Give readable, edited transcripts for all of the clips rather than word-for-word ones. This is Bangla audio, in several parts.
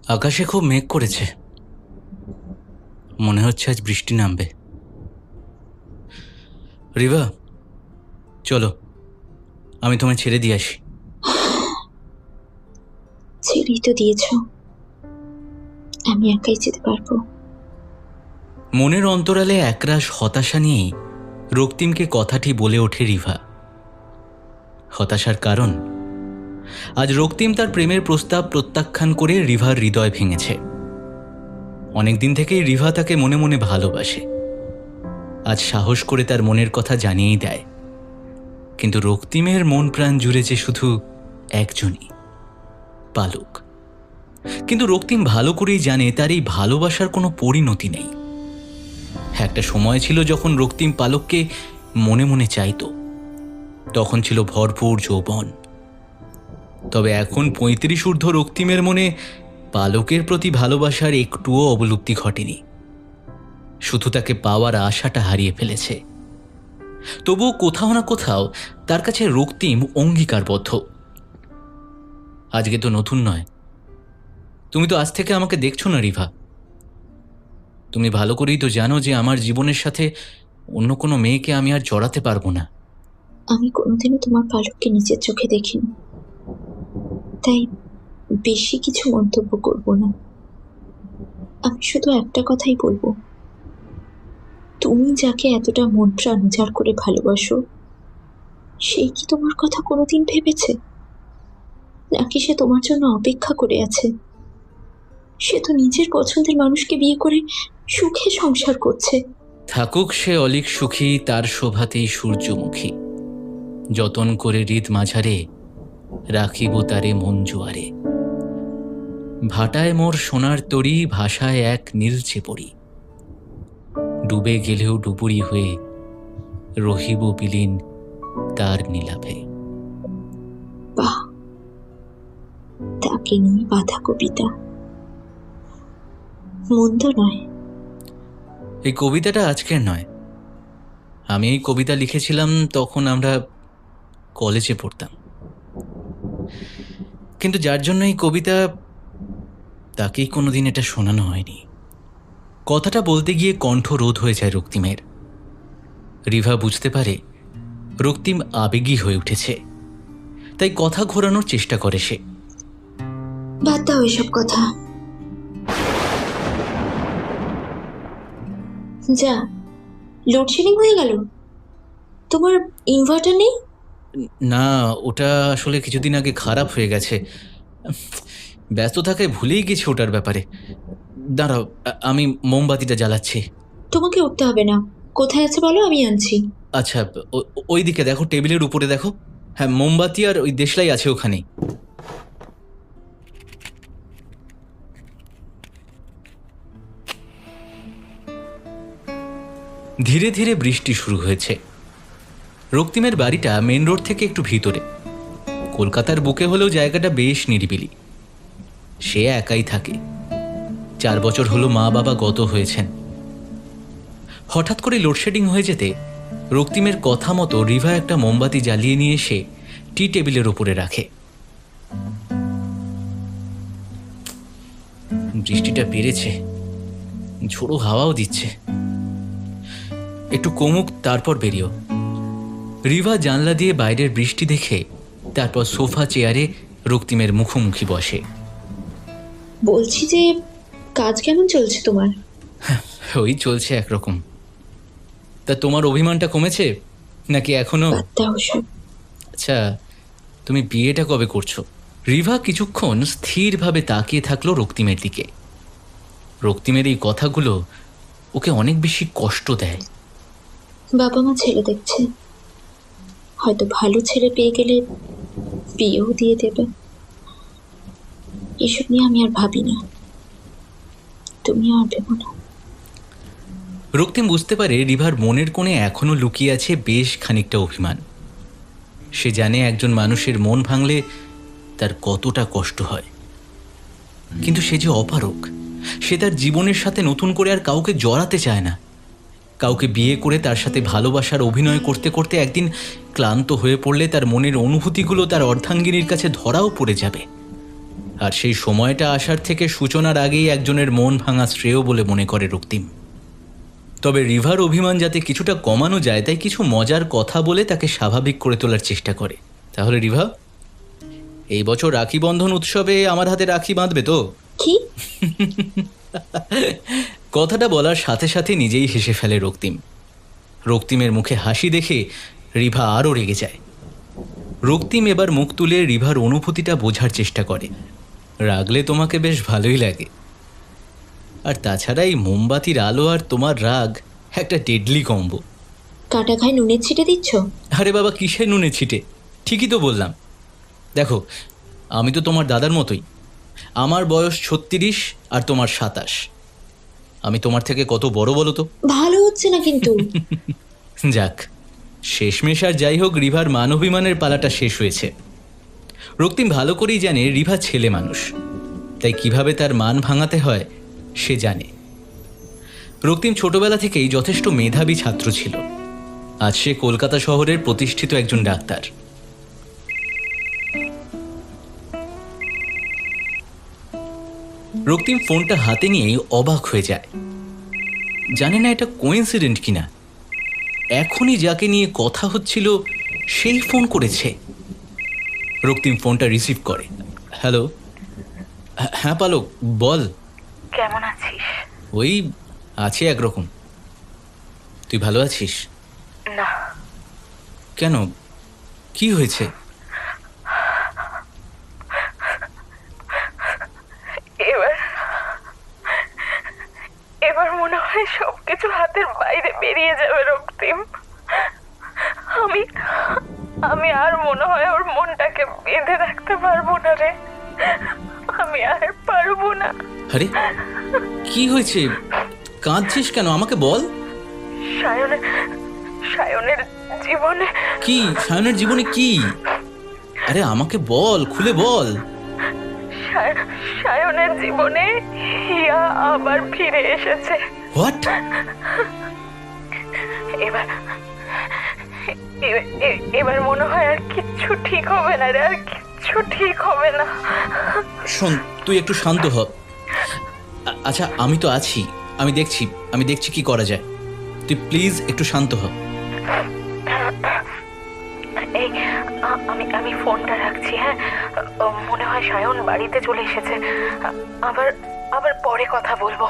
আকাশে খুব মেঘ করেছে, মনে হচ্ছে আজ বৃষ্টি নামবে। রিভা, চলো আমি তোমায় ছেড়ে দিয়ে আসি। ছেড়েই তো দিয়েছ, আমি একাই যেতে পারবো। মনের অন্তরালে একরাশ হতাশা নিয়েই রক্তিমকে কথাটি বলে ওঠে রিভা। হতাশার কারণ, আজ রক্তিম তার প্রেমের প্রস্তাব প্রত্যাখ্যান করে রিভার হৃদয় ভেঙেছে। অনেকদিন থেকেই রিভা তাকে মনে মনে ভালোবাসে, আজ সাহস করে তার মনের কথা জানিয়েই দেয়। কিন্তু রক্তিমের মন প্রাণ জুড়ে যে শুধু একজনই, পালক। কিন্তু রক্তিম ভালো করেই জানে তার এই ভালোবাসার কোনো পরিণতি নেই। একটা সময় ছিল যখন রক্তিম পালককে মনে মনে চাইত, তখন ছিল ভরপুর যৌবন। তবে এখন ৩৫ ঊর্ধ্ব রক্তিমের মনে পালকের প্রতি ভালোবাসার একটুও অবলুপ্তি ঘটেনি, শুধু তাকে পাওয়ার আশাটা হারিয়ে ফেলেছে। তবুও কোথাও না কোথাও তার কাছে রক্তিম অঙ্গীকারবদ্ধ। আজকে তো নতুন নয়, তুমি তো আজ থেকে আমাকে দেখছো না রিভা। তুমি ভালো করেই তো জানো যে আমার জীবনের সাথে অন্য কোনো মেয়েকে আমি আর জড়াতে পারবো না। আমি কোনোদিনও তোমার পালককে নিজের চোখে দেখিনি, তাই বেশি কিছু মন্তব্য করব না। আমি শুধু একটা কথাই বলবো, তুমি যাকে এতটা মন প্রাণ উজাড় করে ভালোবাসো, সে কি তোমার কথা কোনোদিন ভেবেছে? নাকি সে তোমার জন্য অপেক্ষা করে আছে? সে তো নিজের পছন্দের মানুষকে বিয়ে করে সুখে সংসার করছে। থাকুক সে অলিক সুখী, তার শোভাতেই সূর্যমুখী। যতন করে হৃদ মাঝারে, রাখিব তারে মন জোয়ারে। ভাটায় মোর সোনার তরী, ভাষায় এক নীলচে পড়ি। ডুবে গেলেও ডুবুরি হয়ে, রহিব বিলীন তার নীলাভে। বাহ, তাকে নিয়ে বাঁধা কবিতা মন্দ নয়। এই কবিতাটা আজকের নয়, আমি এই কবিতা লিখেছিলাম তখন আমরা কলেজে পড়তাম। কিন্তু যার জন্য এই কবিতা, তাকেই কোনোদিন এটা শোনানো হয়নি। কথাটা বলতে গিয়ে কণ্ঠ রোধ হয়ে যায় রক্তিমের। রিভা বুঝতে পারে রক্তিম আবেগী হয়ে উঠেছে, তাই কথা ঘোরানোর চেষ্টা করে সে। বাদ দাও এসব কথা। যা, লোডশেডিং হয়ে গেল? তোমার ইনভার্টার নেই? না, ওটা আসলে কিছুদিন আগে খারাপ হয়ে গেছে। ব্যস্ত থাকায় ভুলেই গেছি ওটার ব্যাপারে। দাঁড়াও, আমি মোমবাতিটা জ্বালাচ্ছি। তোমাকে উঠতে হবে না, কোথায় আছে বলো, আমি আনছি। আচ্ছা, ওই দিকে দেখো, টেবিলের উপরে দেখো। হ্যাঁ, মোমবাতি আর ওই দেশলাই আছে ওখানেই। ধীরে ধীরে বৃষ্টি শুরু হয়েছে। রক্তিমের বাড়িটা মেন রোড থেকে একটু ভিতরে। কলকাতার বুকে হলেও জায়গাটা বেশ নিরিবিলি। সে একাই থাকে। 4 বছর হলো মা বাবা গত হয়েছেন। হঠাৎ করে লোডশেডিং হয়ে যেতে রক্তিমের কথা মতো রিভা একটা মোমবাতি জ্বালিয়ে নিয়ে এসে টি টেবিলের ওপরে রাখে। বৃষ্টিটা বেড়েছে, ঝোড়ো হাওয়াও দিচ্ছে। একটু কমুক, তারপর বেরিও। রিভা জানলা দিয়ে বাইরের বৃষ্টি দেখে তারপর সোফা চেয়ারে রক্তিমের মুখোমুখি বসে। বলছি যে, কাজ কেমন চলছে তোমার? ওই চলছে একরকম। তা তোমার অভিমানটা কমেছে নাকি এখনো? বাদ দাও সব। আচ্ছা, তুমি বিয়েটা কবে করছো? রিভা কিছুক্ষণ স্থিরভাবে তাকিয়ে থাকলো রক্তিমের দিকে। রক্তিমের এই কথাগুলো ওকে অনেক বেশি কষ্ট দেয়। বাবা মা ছেলে দেখছে, হয়তো ভালো ছেলে পেয়ে গেলে বিয়েও দিয়ে দেবে। এসব নিয়ে আমি আর ভাবি না, তুমিও আর ভেবো না। রক্তিম বুঝতে পারে রিভার মনের কোণে এখনো লুকিয়ে আছে বেশ খানিকটা অভিমান। সে জানে একজন মানুষের মন ভাঙলে তার কতটা কষ্ট হয়। কিন্তু সে যে অপারক, সে তার জীবনের সাথে নতুন করে আর কাউকে জড়াতে চায় না। কাউকে বিয়ে করে তার সাথে ভালোবাসার অভিনয় করতে করতে একদিন ক্লান্ত হয়ে পড়লে তার মনের অনুভূতিগুলো তার অর্ধাঙ্গিনীর কাছে ধরাও পড়ে যাবে। আর সেই সময়টা আসার থেকে সূচনার আগেই একজনের মন ভাঙা শ্রেয় বলে মনে করে রক্তিম। তবে রিভার অভিমান যাতে কিছুটা কমানো যায় তাই কিছু মজার কথা বলে তাকে স্বাভাবিক করে তোলার চেষ্টা করে। তাহলে রিভা, এই বছর রাখি বন্ধন উৎসবে আমার হাতে রাখি বাঁধবে তো? কি? কথাটা বলার সাথে সাথে নিজেই হেসে ফেলে রক্তিম। রক্তিমের মুখে হাসি দেখে রিভা আরও রেগে যায়। রক্তিম এবার মুখ তুলে রিভার অনুভূতিটা বোঝার চেষ্টা করে। রাগলে তোমাকে বেশ ভালোই লাগে, আর তাছাড়া এই মোমবাতির আলো আর তোমার রাগ একটা ডেডলি কম্বো। কাটা খায় নুনের ছিটে দিচ্ছ? আরে বাবা, কিসের নুনে ছিটে? ঠিকই তো বললাম। দেখো, আমি তো তোমার দাদার মতোই। আমার বয়স 36 আর তোমার 27। আমি তোমার থেকে কত বড় বলো তো? ভালো হচ্ছে না কিন্তু। যাক, শেষমেশ আর যাই হোক, রিভার মান অভিমানের পালাটা শেষ হয়েছে। রক্তিম ভালো করেই জানে রিভা ছেলে মানুষ, তাই কিভাবে তার মান ভাঙাতে হয় সে জানে। রক্তিম ছোটবেলা থেকেই যথেষ্ট মেধাবী ছাত্র ছিল। আজ সে কলকাতা শহরের প্রতিষ্ঠিত একজন ডাক্তার। রক্তিম ফোনটা হাতে নিয়েই অবাক হয়ে যায়। জানে না এটা কোইন্সিডেন্ট কিনা, এখনই যাকে নিয়ে কথা হচ্ছিল সেই ফোন করেছে। রক্তিম ফোনটা রিসিভ করে। হ্যালো। হ্যাঁ পালক, বল। কেমন আছিস? ওই আছে একরকম। তুই ভালো আছিস? না। কেন, কি হয়েছে? এবার মনে হয় সবকিছু হাতের বাইরে বেরিয়ে যাবে রক্তিম। আমি আর মনে হয় ওর মনটাকে বেঁধে রাখতে পারবো না রে। আমি আর পারবো না। আরে কি হয়েছে? কাঁদছিস কেন? আমাকে বল। সায়নের জীবনে। কি? সায়নের জীবনে কি? আরে আমাকে বল, খুলে বল। সায়নের জীবনে হিয়া আবার ফিরে এসেছে। হোয়াট? এবার মনে হয় আর কিচ্ছু ঠিক হবে না রে, আর কিচ্ছু ঠিক হবে না। শোন, তুই একটু শান্ত হ। আচ্ছা, আমি তো আছি, আমি দেখছি কি করা যায়। তুই প্লিজ একটু শান্ত হ। এই আমি ফোনটা রাখছি। হ্যাঁ, মনে হয় সায়ন বাড়িতে চলে এসেছে। আবার পরে কথা বলবো।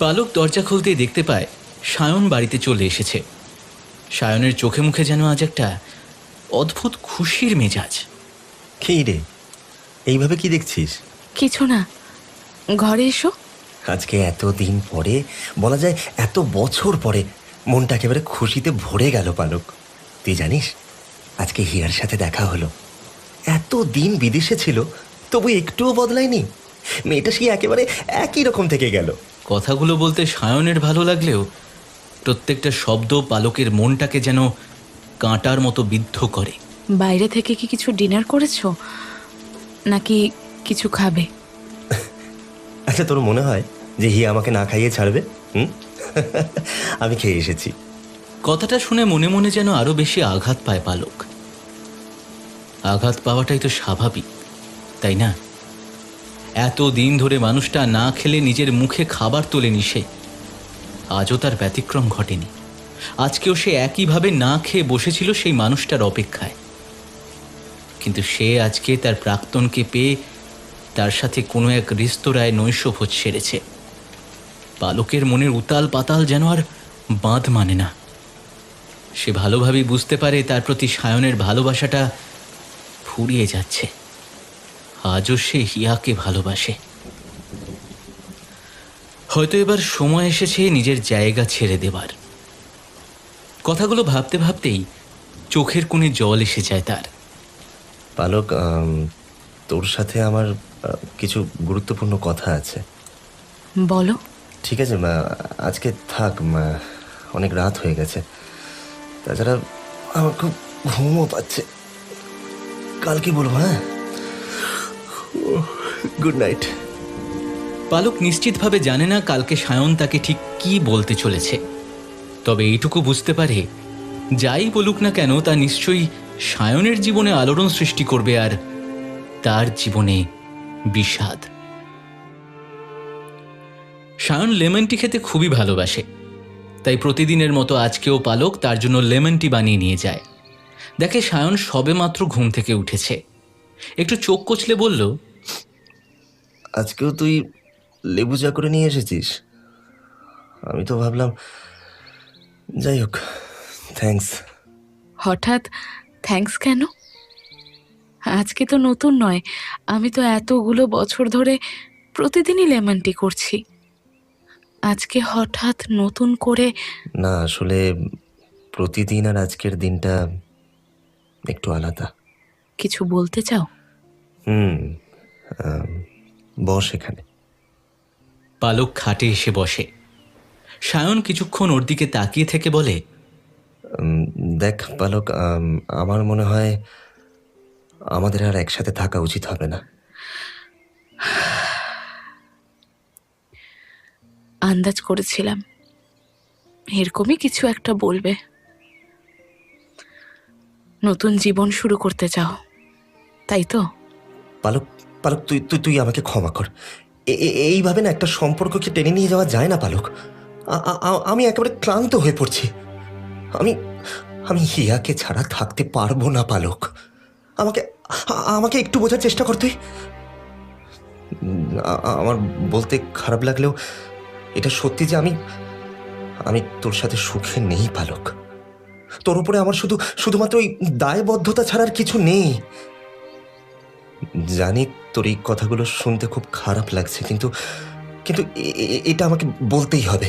পালক দরজা খুলতেই দেখতে পায় সায়ন বাড়িতে চলে এসেছে। সায়নের চোখে মুখে যেন আজ একটা অদ্ভুত খুশির মেজাজ। কি রে, এইভাবে কি দেখছিস? কিছু না, ঘরে এসো। আজকে এতদিন পরে, বলা যায় এত বছর পরে, মনটা একেবারে খুশিতে ভরে গেল পালক। তুই জানিস, আজকে হিয়ার সাথে দেখা হলো। এত দিন বিদেশে ছিল, তবু একটুও বদলায়নি। মেয়েটা সে একেবারে একই রকম থেকে গেল। কথাগুলো বলতে সায়নের ভালো লাগলেও প্রত্যেকটা শব্দ পালকের মনটাকে যেন কাঁটার মতো বিদ্ধ করে। বাইরে থেকে কি কিছু ডিনার করেছো, নাকি কিছু খাবে? আচ্ছা, তোর মনে হয় যে হিয়া আমাকে না খাইয়ে ছাড়বে? আমি খেয়ে এসেছি। কথাটা শুনে মনে মনে যেন আরো বেশি আঘাত পায় পালক। আঘাত পাওয়াটাই তো স্বাভাবিক, তাই না? এত দিন ধরে মানুষটা না খেলে নিজের মুখে খাবার তোলেনি সে। আজও তার ব্যতিক্রম ঘটেনি। আজকেও সে একইভাবে না খেয়ে বসেছিল সেই মানুষটার অপেক্ষায়। কিন্তু সে আজকে তার প্রাক্তনকে পেয়ে তার সাথে কোনো এক রেস্তোরাঁয় নৈশভোজ সেরেছে। পালকের মনের উতাল পাতাল যেন আর বাঁধ মানে না। সে ভালোভাবেই বুঝতে পারে তার প্রতি সায়নের ভালোবাসাটা ফুরিয়ে যাচ্ছে। আজও সে হিয়াকে ভালোবাসে। হয়তো এবার সময় এসেছে নিজের জায়গা ছেড়ে দেবার। কথাগুলো ভাবতে ভাবতেই চোখের কোণে জল এসে যায় তার। পালক, তোর সাথে আমার কিছু গুরুত্বপূর্ণ কথা আছে। বলো। ঠিক আছে মা, আজকে থাক মা, অনেক রাত হয়ে গেছে। তাছাড়া আমার খুব ঘুমও পাচ্ছে। কালকে বলবো। হ্যাঁ, গুড নাইট। পালক নিশ্চিতভাবে জানে না কালকে সায়ন তাকে ঠিক কি বলতে চলেছে। তবে এইটুকু বুঝতে পারে যাই বলুক না কেন তা নিশ্চয়ই সায়নের জীবনে আলোড়ন সৃষ্টি করবে, আর তার জীবনে বিষাদ। সায়ন লেমন টি খেতে খুবই ভালোবাসে, তাই প্রতিদিনের মতো আজকেও পালক তার জন্য লেমন টি বানিয়ে নিয়ে যায়। দেখে সায়ন সবেমাত্র ঘুম থেকে উঠেছে, একটু চোখ কচলে বলল, আজকেও তুই লেবু চা করে নিয়ে এসেছিস? আমি তো ভাবলাম, যাই হোক, থ্যাঙ্কস। হঠাৎ থ্যাঙ্কস কেন? আজকে তো নতুন নয়, আমি তো এতগুলো বছর ধরে প্রতিদিনই লেমন টি করছি। আজকে হঠাৎ নতুন করে? না, আসলে প্রতিদিন আর আজকের দিনটা একটু আলাদা। কিছু বলতে চাও? আম, বস এখানে। পালক খাটে এসে বসে। সায়ন কিছুক্ষণ ওর দিকে তাকিয়ে থেকে বলে, দেখ পালক, আমার মনে হয় আমাদের আর একসাথে থাকা উচিত হবে না। আন্দাজ করেছিলাম এরকমই কিছু একটা বলবে। নতুন জীবন শুরু করতে চাও, তাই তো? পালক, পালক, তুই তুই তুই আমাকে ক্ষমা কর। এইভাবে না একটা সম্পর্ককে টেনে নিয়ে যাওয়া যায় না পালক। আমি একেবারে ক্লান্ত হয়ে পড়ছি। আমি আমি হিয়াকে ছাড়া থাকতে পারবো না পালক। আমাকে আমাকে একটু বোঝার চেষ্টা কর তুই। আমার বলতে খারাপ লাগলেও এটা সত্যি যে আমি তোর সাথে সুখে নেই পালক। তোর উপরে আমার শুধুমাত্র ওই দায়বদ্ধতা ছাড়ার কিছু নেই। জানি তোর এই কথাগুলো শুনতে খুব খারাপ লাগছে, কিন্তু কিন্তু এটা আমাকে বলতেই হবে।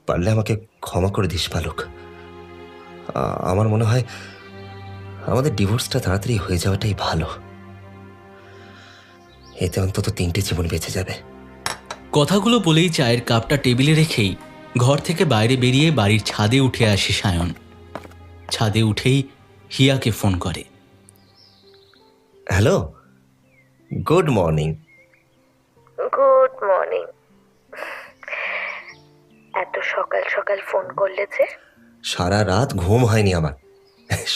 পারলে আমাকে ক্ষমা করে দিস পালক। আমার মনে হয় আমাদের ডিভোর্সটা তাড়াতাড়ি হয়ে যাওয়াটাই ভালো। এতে অন্তত 3টে জীবন বেঁচে যাবে। কথাগুলো বলেই চায়ের কাপটা টেবিলে রেখেই ঘর থেকে বাইরে বেরিয়ে বাড়ির ছাদে উঠে আসে সায়ন। ছাদে উঠেই হিয়াকে ফোন করে। Hello, good morning. Good morning. এত সকাল সকাল ফোন করলে যে? সারা রাত ঘুম হয়নি আমার,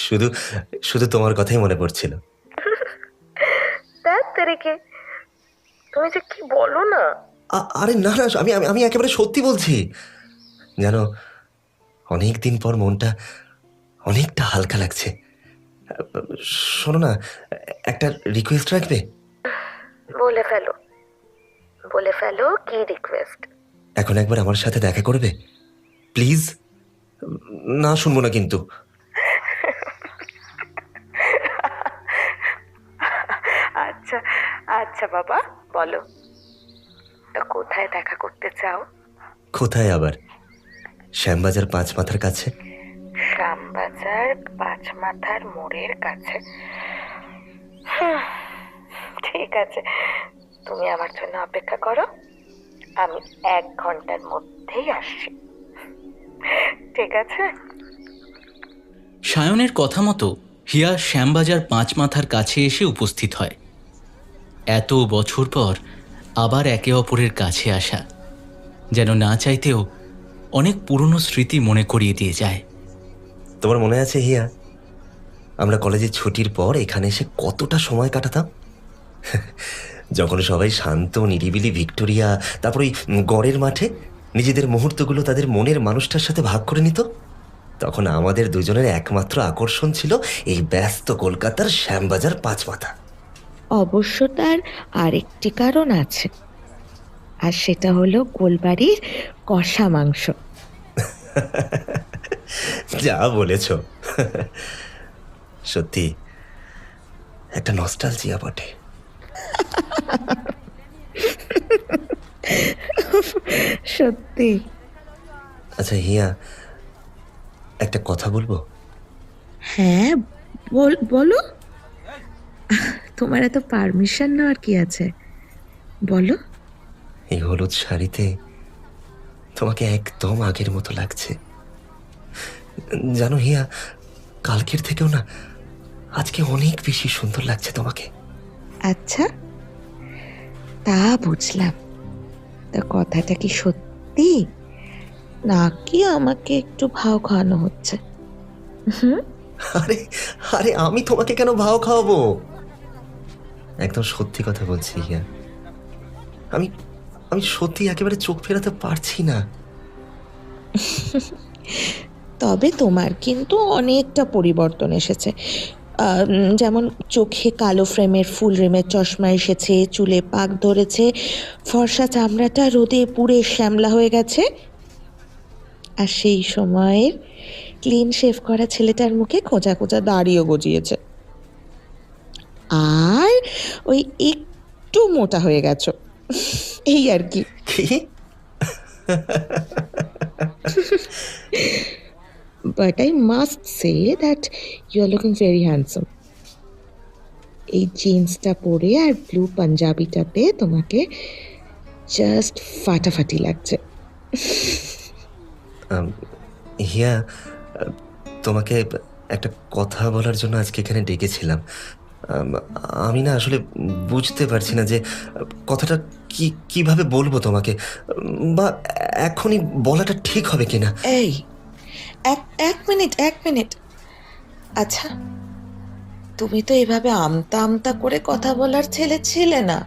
শুধু শুধু তোমার কথাই মনে পড়ছিল। তুমি যে কি বলো না। আরে না না, আমি আমি একেবারে সত্যি বলছি। জানো, অনেক দিন পর মনটা অনেকটা হালকা লাগছে। শোনো না, একটা রিকোয়েস্ট রাখবে? বলে ফেলো কি রিকোয়েস্ট? এখন একবার আমার সাথে দেখা করবে প্লিজ? না শুনবো না কিন্তু। আচ্ছা আচ্ছা বাবা, বলো তো কোথায় দেখা করতে চাও? কোথায় আবার? শ্যামবাজার 5 মাথার কাছে। শ্যামবাজার 5 মাথার মোড়ের কাছে? ঠিক আছে, তুমি আমার জন্য অপেক্ষা করো, আমি 1 ঘন্টার মধ্যেই আসছি। ঠিক আছে? সায়নের কথা মতো হিয়া শ্যামবাজার 5 মাথার কাছে এসে উপস্থিত হয়। এত বছর পর আবার একে অপরের কাছে আসা যেন না চাইতেও অনেক পুরনো স্মৃতি মনে করিয়ে দিয়ে যায়। তোমার মনে আছে হিয়া, আমরা কলেজে ছুটির পর এখানে এসে কতটা সময় কাটাতাম? যখন সবাই শান্ত নিরিবিলি ভিক্টোরিয়া, তারপর ওই গড়ের মাঠে নিজেদের মুহূর্তগুলো তাদের মনের মানুষটার সাথে ভাগ করে নিত, তখন আমাদের দুজনের একমাত্র আকর্ষণ ছিল এই ব্যস্ত কলকাতার শ্যামবাজার 5 মাথা। অবশ্য তার আরেকটি কারণ আছে, আর সেটা হলো গোলবাড়ির কষা মাংস। যা বলেছ, সত্যি একটা নস্টালজিয়া বটে। সত্যি। আচ্ছা হিয়া, একটা কথা বলবো? হ্যাঁ, বলো। তোমার এত পারমিশন নেওয়ার কি আছে, বলো। এই হলুদ শাড়িতে তোমাকে একদম আগের মতো লাগছে। জানো হিয়া, কালকের থেকেও না আজকে অনেক বেশি সুন্দর লাগছে তোমাকে। আচ্ছা, তা বুঝলাম। তা কথাটা কি সত্যি? নাকি আমাকে একটু ভাও খাওয়ানো হচ্ছে? হুম। আরে আরে আমি তোমাকে কেন ভাও খাওয়াবো? একদম সত্যি কথা বলছি হিয়া। আমি আমি সত্যি একেবারে চোখ ফেরাতে পারছি না। তবে তোমার কিন্তু অনেকটা পরিবর্তন এসেছে। যেমন চোখে কালো ফ্রেমের ফুল রিমের চশমা এসেছে, চুলে পাক ধরেছে, ফর্সা চামড়াটা রোদে পুড়ে শ্যামলা হয়ে গেছে। আর সেই সময়ের ক্লিন শেভ করা ছেলেটার মুখে খোঁজা খোঁজা দাড়িও গজিয়েছে। আর ওই একটু মোটা হয়ে গেছো, এই আর কি। কি? But I must say that you are looking very handsome. এই জিন্সটা পরে আর ব্লু পাঞ্জাবিটাতে তোমাকে জাস্ট ফাটাফাটি লাগছে। হিয়া, তোমাকে একটা কথা বলার জন্য আজকে এখানে ডেকেছিলাম। আমি না আসলে বুঝতে পারছি না যে কথাটা কিভাবে বলবো তোমাকে, বা এখনই বলাটা ঠিক হবে কিনা। এই এক মিনিট। আচ্ছা, তুমি তো এভাবে আমতা আমতা করে কথা বলার ছেলে ছিলে না।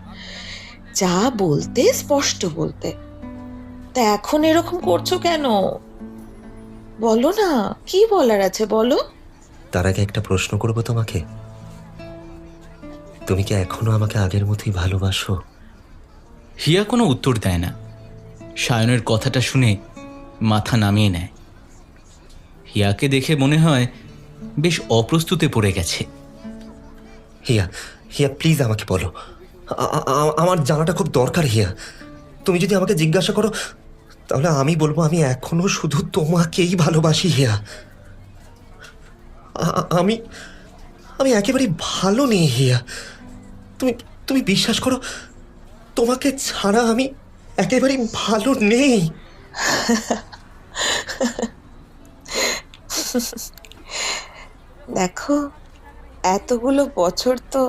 যা বলতে স্পষ্ট বলতে। তা এখন এরকম করছো কেন? বলো না, কি বলার আছে বলো। তার আগে একটা প্রশ্ন করবো তোমাকে। তুমি কি এখনো আমাকে আগের মতোই ভালোবাসো? হিয়া কোনো উত্তর দেয় না। সায়নের কথাটা শুনে মাথা নামিয়ে নেয়। হিয়াকে দেখে মনে হয় বেশ অপ্রস্তুতে পড়ে গেছে। হিয়া হিয়া প্লিজ আমাকে বলো, আমার জানাটা খুব দরকার হিয়া। তুমি যদি আমাকে জিজ্ঞাসা করো তাহলে আমি বলবো আমি এখনো শুধু তোমাকেই ভালোবাসি হিয়া। আমি আমি একেবারেই ভালো নেই হিয়া। তুমি তুমি বিশ্বাস করো, তোমাকে ছাড়া আমি একেবারেই ভালো নেই। দেখো, এতগুলো বছর তো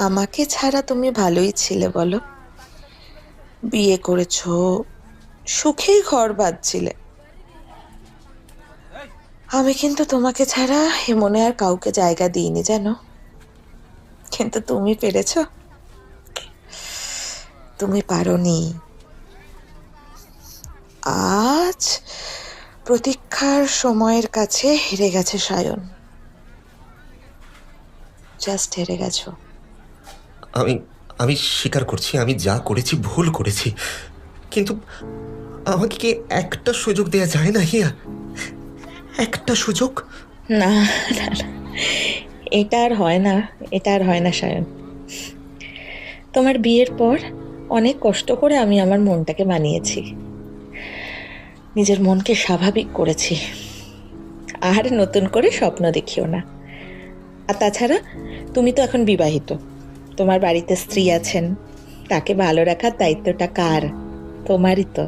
আমাকে ছাড়া তুমি ভালোই ছিলে বলো। বিয়ে করেছো, সুখেই ঘর বাঁধছিলে। আমি কিন্তু তোমাকে ছাড়া এ মনে আর কাউকে জায়গা দিইনি জানো। কিন্তু তুমি পেরেছো, তুমি পারোনি। আজ প্রতীক্ষার সময়ের কাছে হেরে গেছে সায়ন। জাস্ট হেরে গেছো। আমি আমি স্বীকার করছি আমি যা করেছি ভুল করেছি, কিন্তু আমাকে কি একটা সুযোগ দেয়া যায় না হিয়া? একটা সুযোগ? না না না, এটা আর হয় না সায়ন। তোমার বিয়ের পর অনেক কষ্ট করে আমি আমার মনটাকে মানিয়েছি, নিজের মনকে স্বাভাবিক করেছি। আর নতুন করে স্বপ্ন দেখিও না। আর তাছাড়া তুমি তো এখন বিবাহিত, তোমার বাড়িতে স্ত্রী আছেন, তাকে ভালো রাখার দায়িত্বটা কার? তোমারই তো।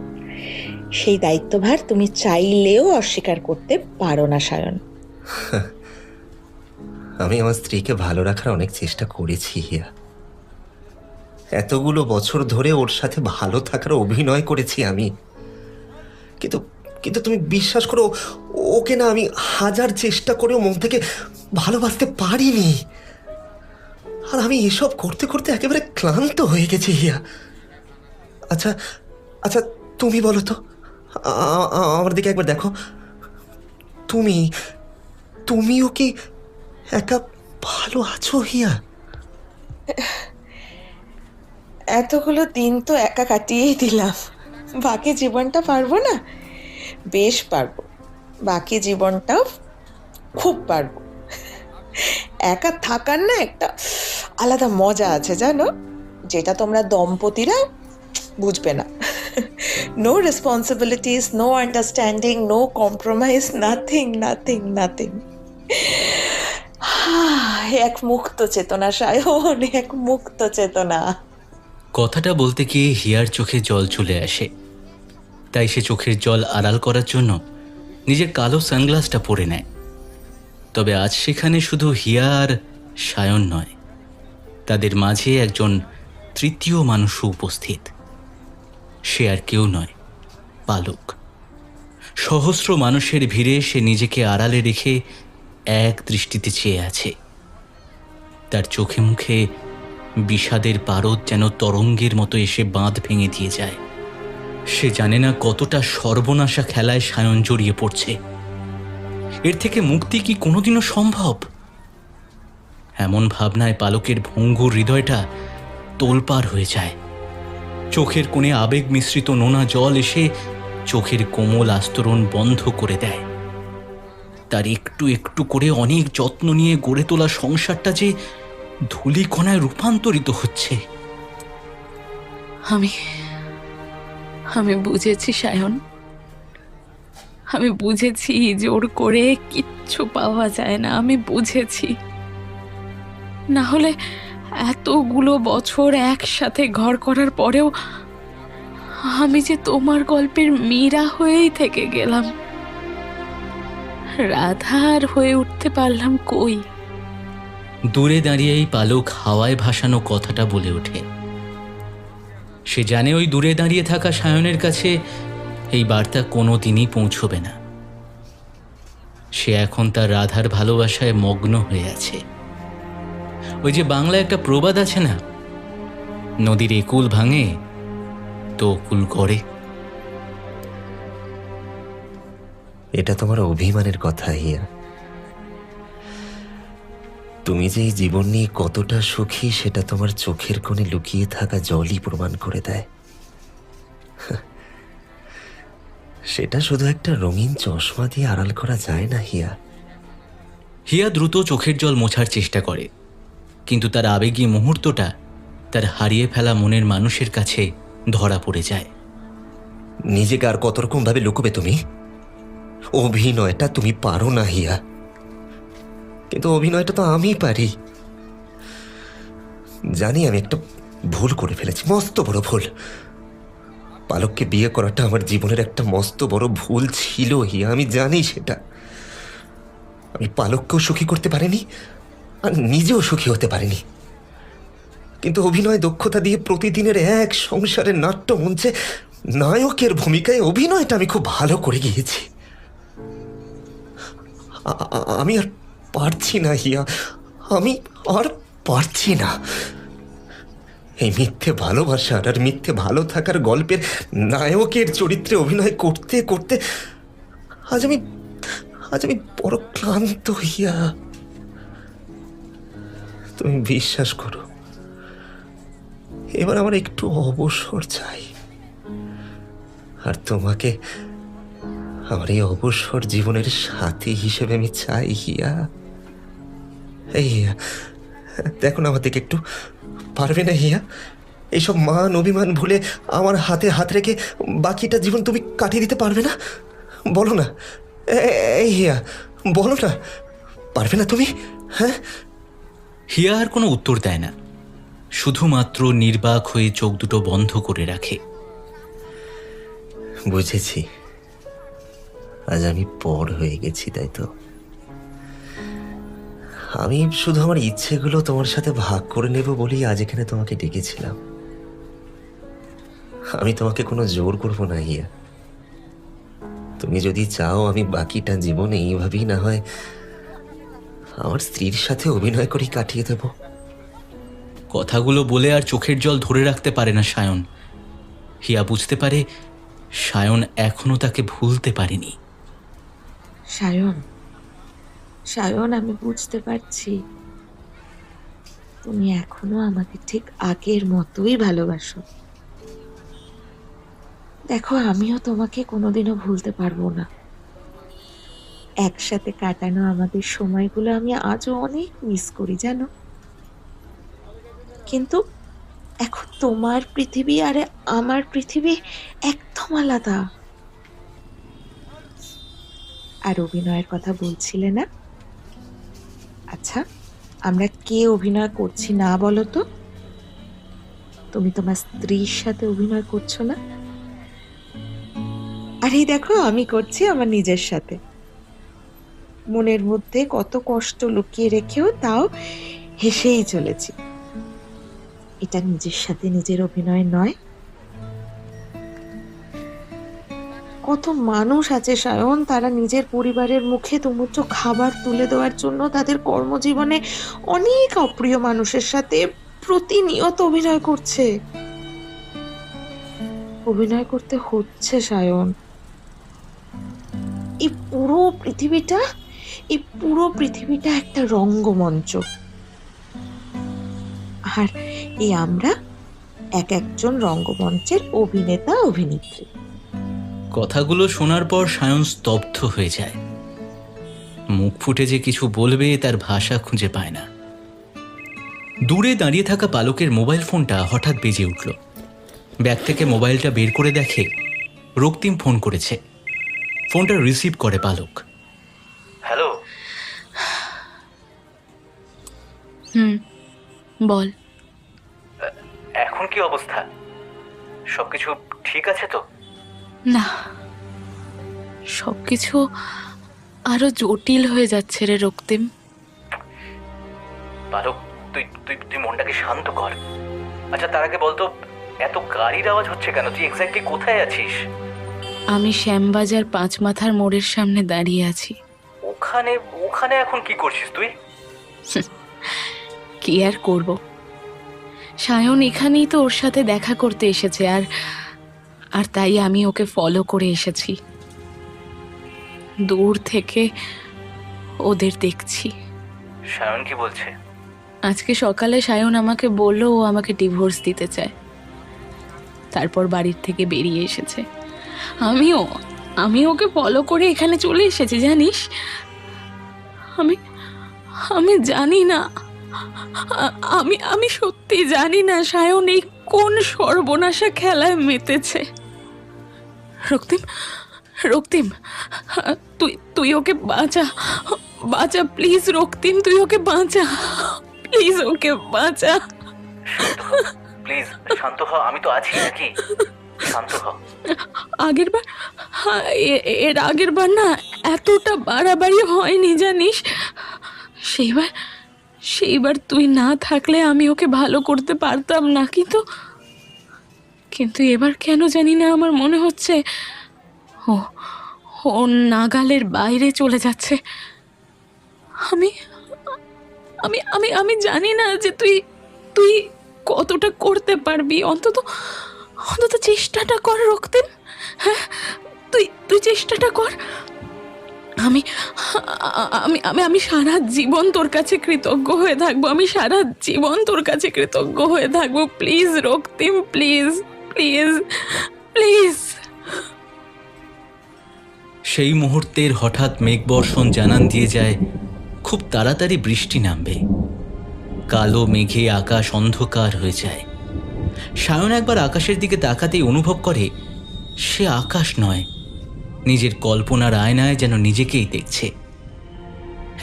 সেই দায়িত্বভার তুমি চাইলেও অস্বীকার করতে পারো না সায়ন। আমি আমার স্ত্রীকে ভালো রাখার অনেক চেষ্টা করেছি হিয়া। এতগুলো বছর ধরে ওর সাথে ভালো থাকার অভিনয় করেছি আমি, কিন্তু কিন্তু তুমি বিশ্বাস করো, ওকে না আমি হাজার চেষ্টা করেও মন থেকে ভালোবাসতে পারিনি। আর আমি এসব করতে করতে একেবারে ক্লান্ত হয়ে গেছি হিয়া। আচ্ছা আচ্ছা, তুমি বলো তো, আমার দিকে একবার দেখো। তুমিও কি একা ভালো আছো হিয়া? এতগুলো দিন তো একা কাটিয়েই দিলাম, বাকি জীবনটা পারবো না? বেশ পারবো, বাকি জীবনটাও খুব পারবো। একা থাকার না একটা আলাদা মজা আছে জানো, যেটা তোমরা দম্পতিরা বুঝবে না। No responsibilities, no understanding, no compromise, nothing. এক মুক্ত চেতনা সায়ন, এক মুক্ত চেতনা। কথাটা বলতে গিয়ে হিয়ার চোখে জল চলে আসে। তাই সে চোখের জল আড়াল করার জন্য নিজের কালো সানগ্লাসটা পরে নেয়। তবে আজ সেখানে শুধু হিয়া আর সায়ন নয়, তাদের মাঝে একজন তৃতীয় মানুষও উপস্থিত। সে আর কেউ নয়, পালক। সহস্র মানুষের ভিড়ে সে নিজেকে আড়ালে রেখে এক দৃষ্টিতে চেয়ে আছে। তার চোখে মুখে বিষাদের পারদ যেন তরঙ্গের মতো এসে বাঁধ ভেঙে দিয়ে যায়। সে জানে না কতটা সর্বনাশা খেলায় সায়ন জড়িয়ে পড়ছে। এর থেকে মুক্তি কি কোনোদিনও সম্ভব? এমন ভাবনায় পালকের ভঙ্গুর হৃদয়টা তোলপাড় হয়ে যায়। চোখের কোণে আবেগ মিশ্রিত নোনা জল এসে চোখের কোমল আস্তরণ বন্ধ করে দেয়। তার একটু একটু করে অনেক যত্ন নিয়ে গড়ে তোলা সংসারটা যে ধূলিকণায় রূপান্তরিত হচ্ছে। আমি বুঝেছি সায়ন, আমি বুঝেছি জোর করে কিচ্ছু পাওয়া যায় না। আমি বুঝেছি, না হলে এতগুলো বছর একসাথে ঘর করার পরেও আমি যে তোমার গল্পের মীরা হয়েই থেকে গেলাম, রাধার হয়ে উঠতে পারলাম কই। দূরে দাঁড়িয়েই পালক হাওয়ায় ভাসানো কথাটা বলে ওঠে। সে জানে ওই দূরে দাঁড়িয়ে থাকা সায়নের কাছে এই বার্তা কোনোদিনই পৌঁছবে না। সে এখন তার রাধার ভালোবাসায় মগ্ন হয়ে আছে। ওই যে বাংলায় একটা প্রবাদ আছে না, নদীর একুল ভাঙে তো অকুল করে। এটা তোমার অভিমানের কথা হিয়া। তুমি যে এই জীবন নিয়ে কতটা সুখী সেটা তোমার চোখের কোণে লুকিয়ে থাকা জলই প্রমাণ করে দেয়। সেটা শুধু একটা রঙিন চশমা দিয়ে আড়াল করা যায় না হিয়া। হিয়া দ্রুত চোখের জল মোছার চেষ্টা করে, কিন্তু তার আবেগী মুহূর্তটা তার হারিয়ে ফেলা মনের মানুষের কাছে ধরা পড়ে যায়। নিজেকে আর কত রকম ভাবে লুকোবে তুমি? অভিনয়টা তুমি পারো না হিয়া, কিন্তু অভিনয়টা তো আমি পারি। জানি আমি একটা ভুল করে ফেলেছি, মস্ত বড় ভুল। পালককে বিয়ে করাটা আমার জীবনের একটা মস্ত বড় ভুল ছিল হিয়া, আমি জানি সেটা। আমি পালককেও সুখী করতে পারিনি আর নিজেও সুখী হতে পারিনি, কিন্তু অভিনয় দক্ষতা দিয়ে প্রতিদিনের এক সংসারের নাট্য মঞ্চে নায়কের ভূমিকায় অভিনয়টা আমি খুব ভালো করে গিয়েছি। আমি আর পারছি না হিয়া, আমি আর পারছি না। এই মিথ্যে ভালোবাসার আর মিথ্যে ভালো থাকার গল্পের নায়কের চরিত্রে অভিনয় করতে করতে আজ আমি বড় ক্লান্ত হিয়া। তুমি বিশ্বাস করো, এবার আমার একটু অবসর চাই, আর তোমাকে আমার এই অবসর জীবনের সাথী হিসেবে আমি চাই হিয়া। এই হিয়া, দেখো না আমার দিকে একটু, পারবে না হিয়া? এইসব মান অভিমান ভুলে আমার হাতে হাত রেখে বাকিটা জীবন তুমি কাটিয়ে দিতে পারবে না? বলো না, এই হিয়া, বলো না, পারবে না তুমি? হ্যাঁ? হিয়া আর কোনো উত্তর দেয় না, শুধুমাত্র নির্বাক হয়ে চোখ দুটো বন্ধ করে রাখে। বুঝেছি, আজ আমি পর হয়ে গেছি, তাই তো? আমি শুধু আমার ইচ্ছেগুলো তোমার সাথে ভাগ করে নেব বলেই আজ এখানে তোমাকে ডেকেছিলাম। আমি তোমাকে কোনো জোর করবো না হিয়া। তুমি যদি চাও আমি বাকিটা জীবন এইভাবেই না হয় আমার স্ত্রীর সাথে অভিনয় করে কাটিয়ে দেব। কথাগুলো বলে আর চোখের জল ধরে রাখতে পারে না সায়ন। হিয়া বুঝতে পারে সায়ন এখনো তাকে ভুলতে পারেনি। সায়ন, আমি বুঝতে পারছি তুমি এখনো আমাকে ঠিক আগের মতোই ভালোবাসো। দেখো, আমিও তোমাকে কোনোদিনও ভুলতে পারবো না। একসাথে কাটানো আমাদের সময়গুলো আমি আজও অনেক মিস করি, জানো। কিন্তু এখন তোমার পৃথিবী আর আমার পৃথিবী একদম আলাদা। আর অভিনয়ের কথা বলছিলে না? আচ্ছা, আমরা কে অভিনয় করছি না বলো তো? তুমি তোমার স্ত্রীর সাথে অভিনয় করছো না? আর এই দেখো, আমি করছি আমার নিজের সাথে। মনের মধ্যে কত কষ্ট লুকিয়ে রেখেও তাও হেসেই চলেছি। এটা নিজের সাথে নিজের অভিনয় নয়? কত মানুষ আছে সায়ন, তারা নিজের পরিবারের মুখে দুমুঠো খাবার তুলে দেওয়ার জন্য তাদের কর্মজীবনে অনেক অপ্রিয় মানুষের সাথে প্রতিনিয়ত অভিনয় করতে হচ্ছে সায়ন। এই পুরো পৃথিবীটা একটা রঙ্গমঞ্চ, আর এই আমরা একজন রঙ্গমঞ্চের অভিনেতা অভিনেত্রী। কথাগুলো শোনার পর সায়ন স্তব্ধ হয়ে যায়। মুখ ফুটে যে কিছু বলবে তার ভাষা খুঁজে পায় না। দূরে দাঁড়িয়ে থাকা পালকের মোবাইল ফোনটা হঠাৎ বেজে উঠল। ব্যাগ থেকে মোবাইলটা বের করে দেখে রক্তিম ফোন করেছে। ফোনটা রিসিভ করে পালক। হ্যালো। বল। এখন কি অবস্থা? সবকিছু ঠিক আছে তো? না, সবকিছু আরো জটিল হয়ে যাচ্ছে রে রক্তিম। পালক, তুই তুই তুই মনটাকে শান্ত কর। আচ্ছা, তার আগে বলতো, এত গাড়ির আওয়াজ হচ্ছে কেন? তুই এক্স্যাক্টলি কোথায় আছিস? আমি শ্যামবাজার 5 মাথার মোড়ের সামনে দাঁড়িয়ে আছি। ওখানে ওখানে এখন কি করছিস তুই? কি আর করব, সায়ন এখানেই তো ওর সাথে দেখা করতে এসেছে, আর তাই আমি ওকে ফলো করে এসেছি। দূর থেকে ওদের দেখছি। সায়ন কি বলছে? আজকে সকালে সায়ন আমাকে বলল ও আমাকে ডিভোর্স দিতে চায়। তারপর বাড়ির থেকে বেরিয়ে এসেছে। আমি ওকে ফলো করে এখানে চলে এসেছি, জানিস? আমি জানি না, আমি সত্যি জানি না সায়ন এই কোন সর্বনাশা খেলায় মেতেছে। রক্তিম, তুই ওকে বাঁচা প্লিজ। রক্তিম, তুই ওকে বাঁচা প্লিজ, ওকে বাঁচা প্লিজ। শান্ত হ, আমি তো আছি নাকি? শান্ত হ। এর আগের বার না এতটা বাড়াবাড়ি হয়নি, জানিস? সেইবার তুই না থাকলে আমি ওকে ভালো করতে পারতাম না, কিন্তু এবার কেন জানি না আমার মনে হচ্ছে ও নাগালের বাইরে চলে যাচ্ছে। আমি আমি আমি আমি জানি না যে তুই কতটা করতে পারবি। অন্তত চেষ্টাটা কর রক্তিম। হ্যাঁ, তুই চেষ্টাটা কর। আমি আমি আমি আমি সারা জীবন তোর কাছে কৃতজ্ঞ হয়ে থাকবো। আমি সারা জীবন তোর কাছে কৃতজ্ঞ হয়ে থাকবো। Please Raktim, please please please. সেই মুহূর্তের হঠাৎ মেঘবর্ষণ জানান দিয়ে যায় খুব তাড়াতাড়ি বৃষ্টি নামবে। কালো মেঘে আকাশ অন্ধকার হয়ে যায়। সায়ন একবার আকাশের দিকে তাকাতেই অনুভব করে সে আকাশ নয়, নিজের কল্পনার আয়নায় যেন নিজেকেই দেখছে।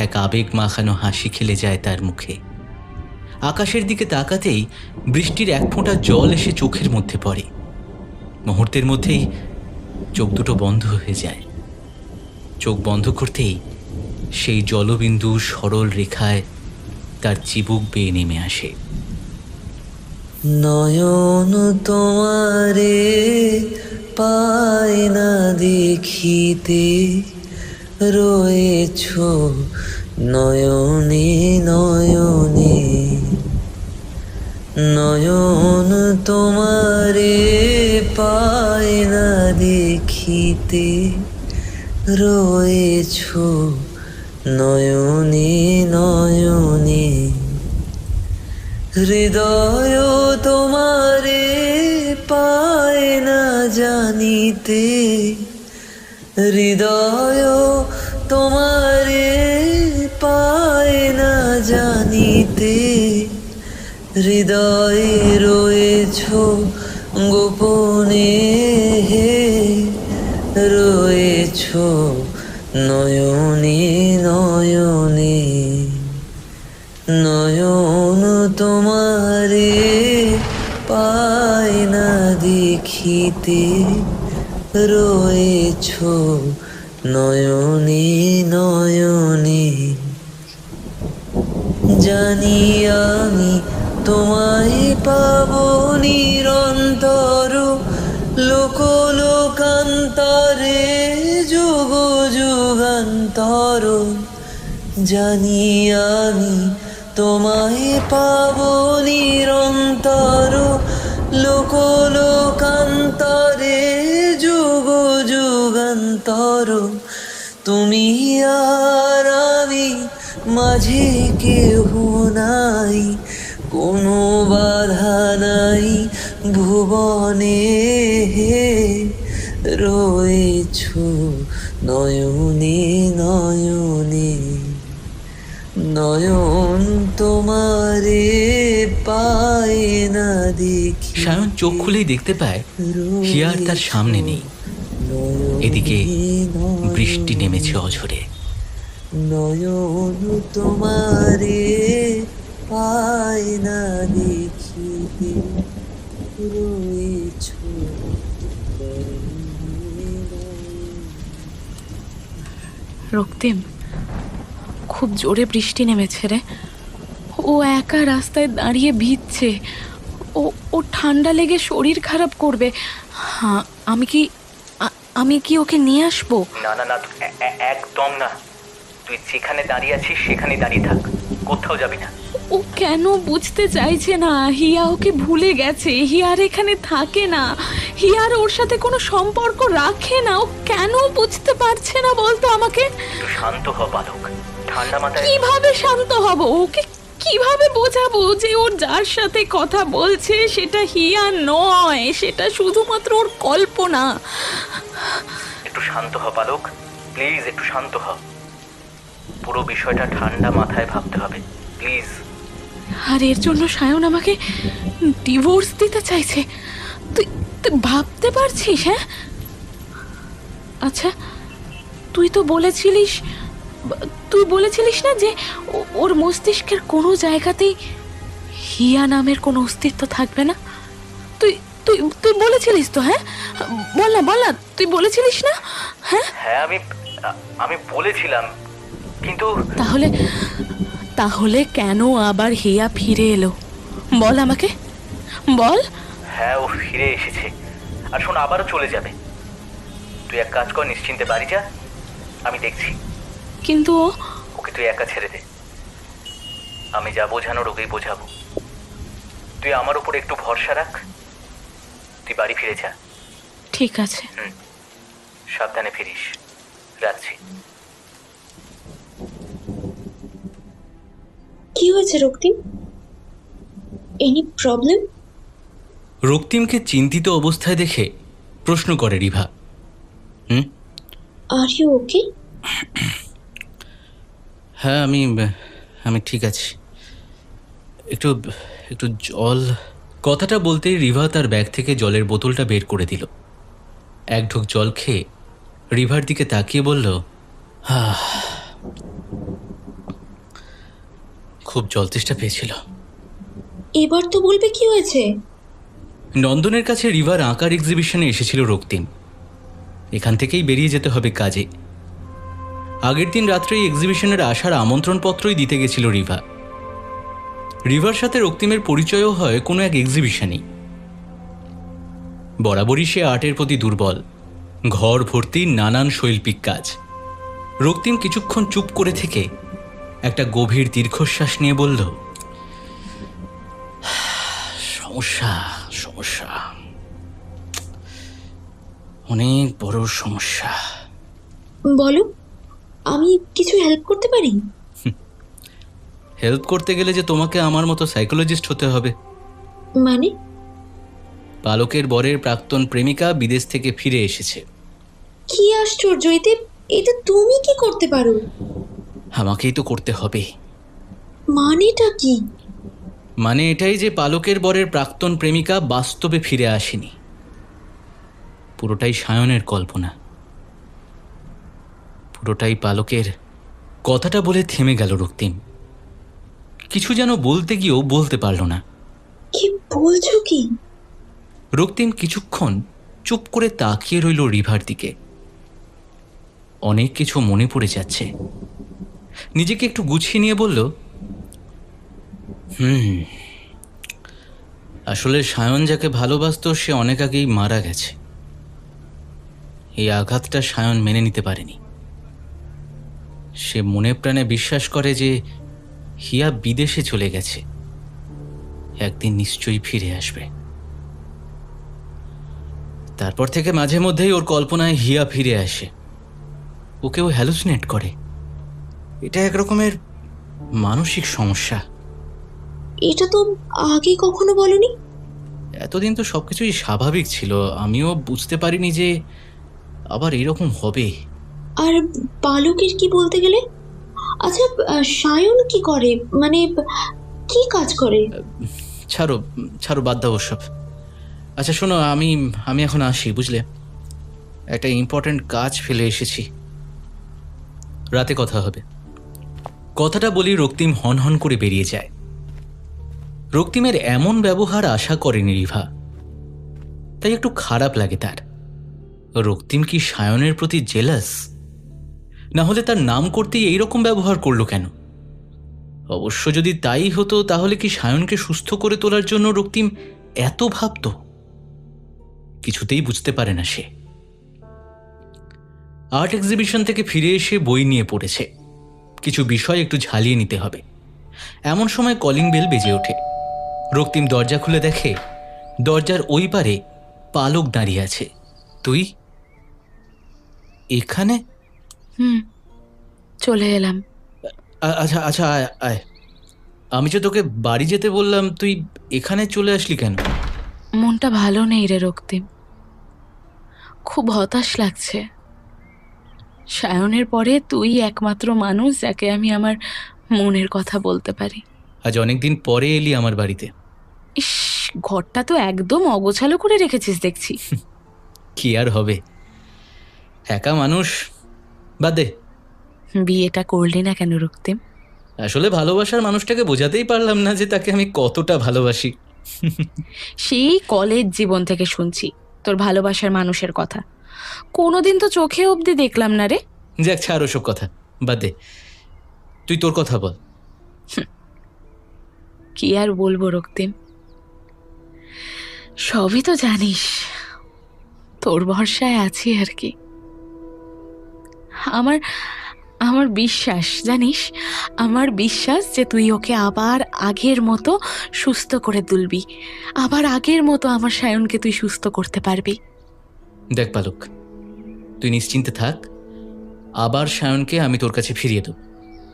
এক আবেগ মাখানো হাসি খেলে যায় তার মুখে। আকাশের দিকে তাকাতেই বৃষ্টির এক ফোঁটা জল এসে চোখের মধ্যে পড়ে। মুহূর্তের মধ্যেই চোখ দুটো বন্ধ হয়ে যায়। চোখ বন্ধ করতেই সেই জলবিন্দু সরল রেখায় তার চিবুক বেয়ে নেমে আসে। নয়ন তোমারে পায় না দেখিতে, রয়েছ নয়নে নয়নে। নয়ন তোমারে পায় না দেখিতে, রয়েছ নয়নে নয়নে। হৃদয় তোমারে পায় না জানিতে, হৃদয় তোমারে পায় না জানিতে। হৃদয়ে রয়েছ গোপনে, হে রয়েছ নয়নে নয়নে। নয়ন তোমারে পায় না দেখিতে, রয়েছ নয়নে নয়নে। জানি আমি তোমায় পাবো নিরন্তর, লোক লোকান্তরে নিরন্তর জানি আমি তোমায় পাবো নিরন্তর লোক লোকান্তরে যুগ যুগান্তর তুমি আর আমি মাঝে কেহ নাই কোনো বাধা নাই ভুবনে রয়েছ নয়নে নয়নে নয়ন তোমারে পায় না দেখি সায়ন চোখ খুলেই দেখতে পায় হিয়ার তার সামনে নেই। এদিকে বৃষ্টি নেমেছে অঝরে। নয়ন তোমারে পায় না দেখিতে রয়েছ রক্তিম, খুব জোরে বৃষ্টি নেমেছে রে। ও একা রাস্তায় দাঁড়িয়ে ভিজছে। ও ঠান্ডা লেগে শরীর খারাপ করবে। হ্যাঁ, আমি কি ওকে নিয়ে আসবো? না না না, একদম না। তুই যেখানে দাঁড়িয়ে আছিস সেখানে দাঁড়িয়ে থাক, কোথাও যাবি না। ও কেন বুঝতে চাইছে না? হিয়া ওকে ভুলে গেছে। হিয়ার এখানে থাকে না। হিয়ার ওর সাথে কোনো সম্পর্ক রাখে না। ও কেন বুঝতে পারছে না বলতো আমাকে? একটু শান্ত হ বালক, ঠান্ডা মাথায়। কিভাবে শান্ত হব? ওকে কিভাবে বোঝাবো যে ওর যার সাথে কথা বলছে সেটা হিয়া নয়, সেটা শুধুমাত্র ওর কল্পনা? একটু শান্ত হ বালক, প্লিজ একটু শান্ত হ। পুরো বিষয়টা ঠান্ডা মাথায় ভাবতে হবে, প্লিজ। আর এর জন্য সায়ন আমাকে ডিভোর্স দিতে চাইছে? তুই তুই ভাবতে পারছিস? হ্যাঁ, আচ্ছা, তুই বলেছিলিস না যে ওর মস্তিষ্কের কোনো জায়গাতেই হিয়া নামের কোনো অস্তিত্ব থাকবে না? তুই তুই তুই বলেছিলিস তো? হ্যাঁ, বল না, তুই বলেছিলিস না? হ্যাঁ হ্যাঁ, আমি বলেছিলাম, কিন্তু তাহলে কেন আবার হিয়া ফিরে এলো? বল আমাকে, বল। হ্যাঁ, ও ফিরে এসেছে, আর শোন, আবারও চলে যাবে। তুই এক কাজ কর, নিশ্চিন্তে বাড়ি যা, আমি দেখছি। কিন্তু ওকে তুই একা ছেড়ে দে, আমি যা বোঝানোর ওকেই বোঝাবো। তুই আমার উপর একটু ভরসা রাখ, তুই বাড়ি ফিরে যা। ঠিক আছে। সাবধানে ফিরিস, রাখছি। কি হয়েছে রক্তিম? Any problem? রক্তিমকে চিন্তিত অবস্থায় দেখে প্রশ্ন করে রিভা। Are you okay? হ্যাঁ, আমি ঠিক আছি। একটু জল। কথাটা বলতেই রিভা তার ব্যাগ থেকে জলের বোতলটা বের করে দিল। এক ঢোক জল খেয়ে রিভার দিকে তাকিয়ে বলল, খুব জল তেষ্টা পেয়েছিল। এবার তো বলবে কি হয়েছে? নন্দনের কাছে রিভার আঁকার এক্সিবিশনে এসেছিল রক্তিম। এখান থেকেই বেরিয়ে যেতে হবে কাজে। আগের দিন রাত্রে এক্সিবিশনের আসার আমন্ত্রণপত্রই দিতে গেছিল রিভা। রিভার সাথে রক্তিমের পরিচয়ও হয় কোনো এক এক্সিবিশনেই। বরাবরই সে আর্টের প্রতি দুর্বল, ঘর ভর্তি নানান শৈল্পিক কাজ। রক্তিম কিছুক্ষণ চুপ করে থেকে একটা গভীর দীর্ঘশ্বাস নিয়ে বলল, সমস্যা, অনেক বড় সমস্যা। বলো, আমি কিছু হেল্প করতে পারি? হেল্প করতে গেলে যে তোমাকে আমার মতো সাইকোলজিস্ট হতে হবে। মানে? পালকের বরের প্রাক্তন প্রেমিকা বিদেশ থেকে ফিরে এসেছে। কি আশ্চর্য! এতে তুমি কি করতে পারো? আমাকেই তো করতে হবে। মানেটা কি? মানে এটাই যে পালকের বরের প্রাক্তন প্রেমিকা বাস্তবে ফিরে আসেনি। পুরোটাই সায়নের কল্পনা, পুরোটাই পালকের। কথাটা বলে থেমে গেল রক্তিম। কিছু যেন বলতে গিয়েও বলতে পারল না। কি বলছো কি? রক্তিম কিছুক্ষণ চুপ করে তাকিয়ে রইল রিভার দিকে। অনেক কিছু মনে পড়ে যাচ্ছে। নিজেকে একটু গুছিয়ে নিয়ে বলল, আসলে সায়ন যাকে ভালোবাসত সে অনেক আগেই মারা গেছে। এই আঘাতটা সায়ন মেনে নিতে পারেনি। সে মনে প্রাণে বিশ্বাস করে যে হিয়া বিদেশে চলে গেছে, একদিন নিশ্চয়ই ফিরে আসবে। তারপর থেকে মাঝে মধ্যেই ওর কল্পনায় হিয়া ফিরে আসে, ওকেও হ্যালুসিনেট করে। এটা এক রকমের মানসিক সমস্যা। এটা তো আগে কখনো বলনি। এতদিন তো সবকিছুই স্বাভাবিক ছিল, আমিও বুঝতে পারিনি যে আবার এরকম হবে। আর পালকের কি বলতে গেলে? আচ্ছা, সায়ন কি করে, মানে কি কাজ করে? ছাড়ো ছাড়ো, বাদ দাও ওসব। আচ্ছা শোনো, আমি আমি এখন আসি, বুঝলে, একটা ইম্পর্ট্যান্ট কাজ ফেলে এসেছি, রাতে কথা হবে। কথাটা বলি রক্তিম হন হন করে বেরিয়ে যায়। রক্তিমের এমন ব্যবহার আশা করেনি রিভা, তাই একটু খারাপ লাগে তার। রক্তিম কি সায়নের প্রতি জেলাস? না হলে তার নাম করতেই এইরকম ব্যবহার করলো কেন? অবশ্য যদি তাই হতো তাহলে কি সায়নকে সুস্থ করে তোলার জন্য রক্তিম এত ভাবত? কিছুতেই বুঝতে পারে না সে। আর্ট এক্সিবিশন থেকে ফিরে এসে বই নিয়ে পড়েছে, কিছু বিষয় একটু ঝালিয়ে নিতে হবে। এমন সময় কলিং বেল বেজে ওঠে। রক্তিম দরজা খুলে দেখে দরজার ওই পারে পালক দাঁড়িয়ে আছে। তুই এখানে? চলে এলাম। আচ্ছা আচ্ছা, আয় আয়। আমি যে তোকে বাড়ি যেতে বললাম, তুই এখানে চলে আসলি কেন? মনটা ভালো নেই রে রক্তিম, খুব হতাশ লাগছে। সায়নের পরে তুই একমাত্র মানুষ যাকে আমি আমার মনের কথা বলতে পারি। আজ অনেকদিন পরে এলি আমার বাড়িতে। ইস, ঘরটা তো একদম অগোছালো করে রেখেছিস দেখছি। কি আর হবে, একা মানুষ, বাদ দে। বিয়েটা করলি না কেন রক্তিম? আসলে ভালোবাসার মানুষটাকে বোঝাতেই পারলাম না যে তাকে আমি কতটা ভালোবাসি। সেই কলেজ জীবন থেকে শুনছি তোর ভালোবাসার মানুষের কথা, কোনোদিন তো চোখে অবধি দেখলাম না রে। যাক ছাড় ওসব কথা, বাদ দে, তুই তোর কথা বল। কি আর বলবো রক্তিম, সবই তো জানিস, তোর ভরসায় আছি আর কি। আমার আমার বিশ্বাস, জানিস, আমার বিশ্বাস যে তুই ওকে আবার আগের মতো সুস্থ করে তুলবি, আবার আগের মতো আমার সায়নকে তুই সুস্থ করতে পারবি। দেখ পালক, তুই নিশ্চিন্তে থাক, আবার সায়নকে আমি তোর কাছে ফিরিয়ে দেব।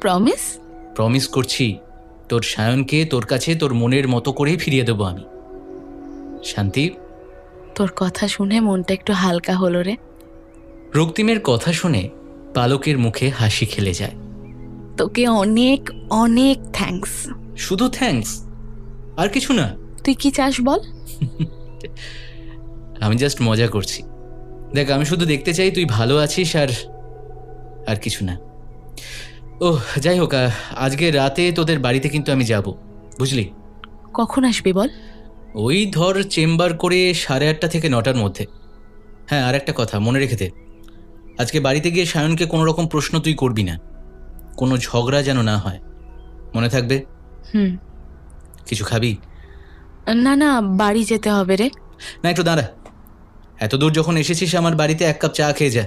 প্রমিস? প্রমিস করছি, তোর সায়নকে তোর কাছে তোর মনের মতো করেই ফিরিয়ে দেবো আমি। শান্তি? তোর কথা শুনে মনটা একটু হালকা হলো রে। রক্তিমের কথা শুনে পালকের মুখে হাসি খেলে যায়। তোকে অনেক অনেক থ্যাঙ্কস। শুধু থ্যাঙ্কস, আর কিছু না? তুই কি চাস বল? আমি জাস্ট মজা করছি। দেখ, আমি শুধু দেখতে চাই তুই ভালো আছিস, আর কিছু না। ও যাই হোক, আজকে রাতে তোদের বাড়িতে কিন্তু আমি যাব, বুঝলি? কখন আসবি বল? ওই ধর চেম্বার করে 8:30 থেকে 9টার মধ্যে। হ্যাঁ, আর একটা কথা মনে রেখে দে, আজকে বাড়িতে গিয়ে সায়নকে কোনো রকম প্রশ্ন তুই করবি না, কোনো ঝগড়া যেন না হয়, মনে থাকবে? কিছু খাবি? না না, বাড়ি যেতে হবে রে। না, একটু দাঁড়া, এত দূর যখন এসেছিস আমার বাড়িতে 1 কাপ চা খেয়ে যা।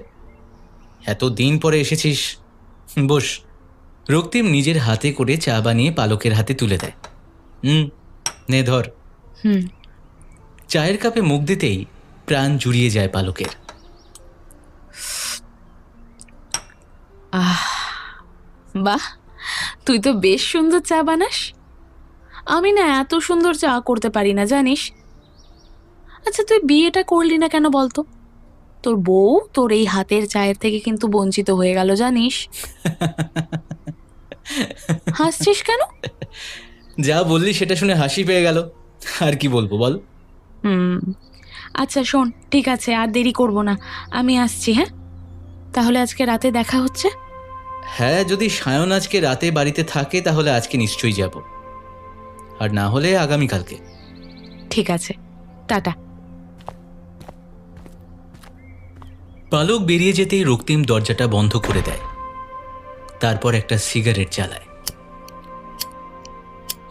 এত দিন পরে এসেছিস, বস। রক্তিম নিজের হাতে করে চা বানিয়ে পালকের হাতে তুলে দেয়। নে ধর। চায়ের কাপে মুখ দিতেই প্রাণ জুড়িয়ে যায় পালকের। বাহ, তুই তো বেশ সুন্দর চা বানাস। আমি না এত সুন্দর চা করতে পারি না, জানিস। আচ্ছা, তুই বিয়েটা করলি না কেন বলতো? তোর বউ তোর এই হাতের চায়ের থেকে কিন্তু বঞ্চিত হয়ে গেল, জানিস। হাসছিস কেন? যা বললি সেটা শুনে হাসি পেয়ে গেল, আর কি বলবো বল। আচ্ছা শোন, ঠিক আছে, আর দেরি করব না, আমি আসছি। হ্যাঁ, তাহলে আজকে রাতে দেখা হচ্ছে। হ্যাঁ, যদি সায়ন আজকে রাতে বাড়িতে থাকে তাহলে আজকে নিশ্চয়ই যাব, আর না হলে আগামীকালকে। ঠিক আছে, টাটা। পালক বেরিয়ে যেতেই রক্তিম দরজাটা বন্ধ করে দেয়, তারপর একটা সিগারেট জ্বালায়।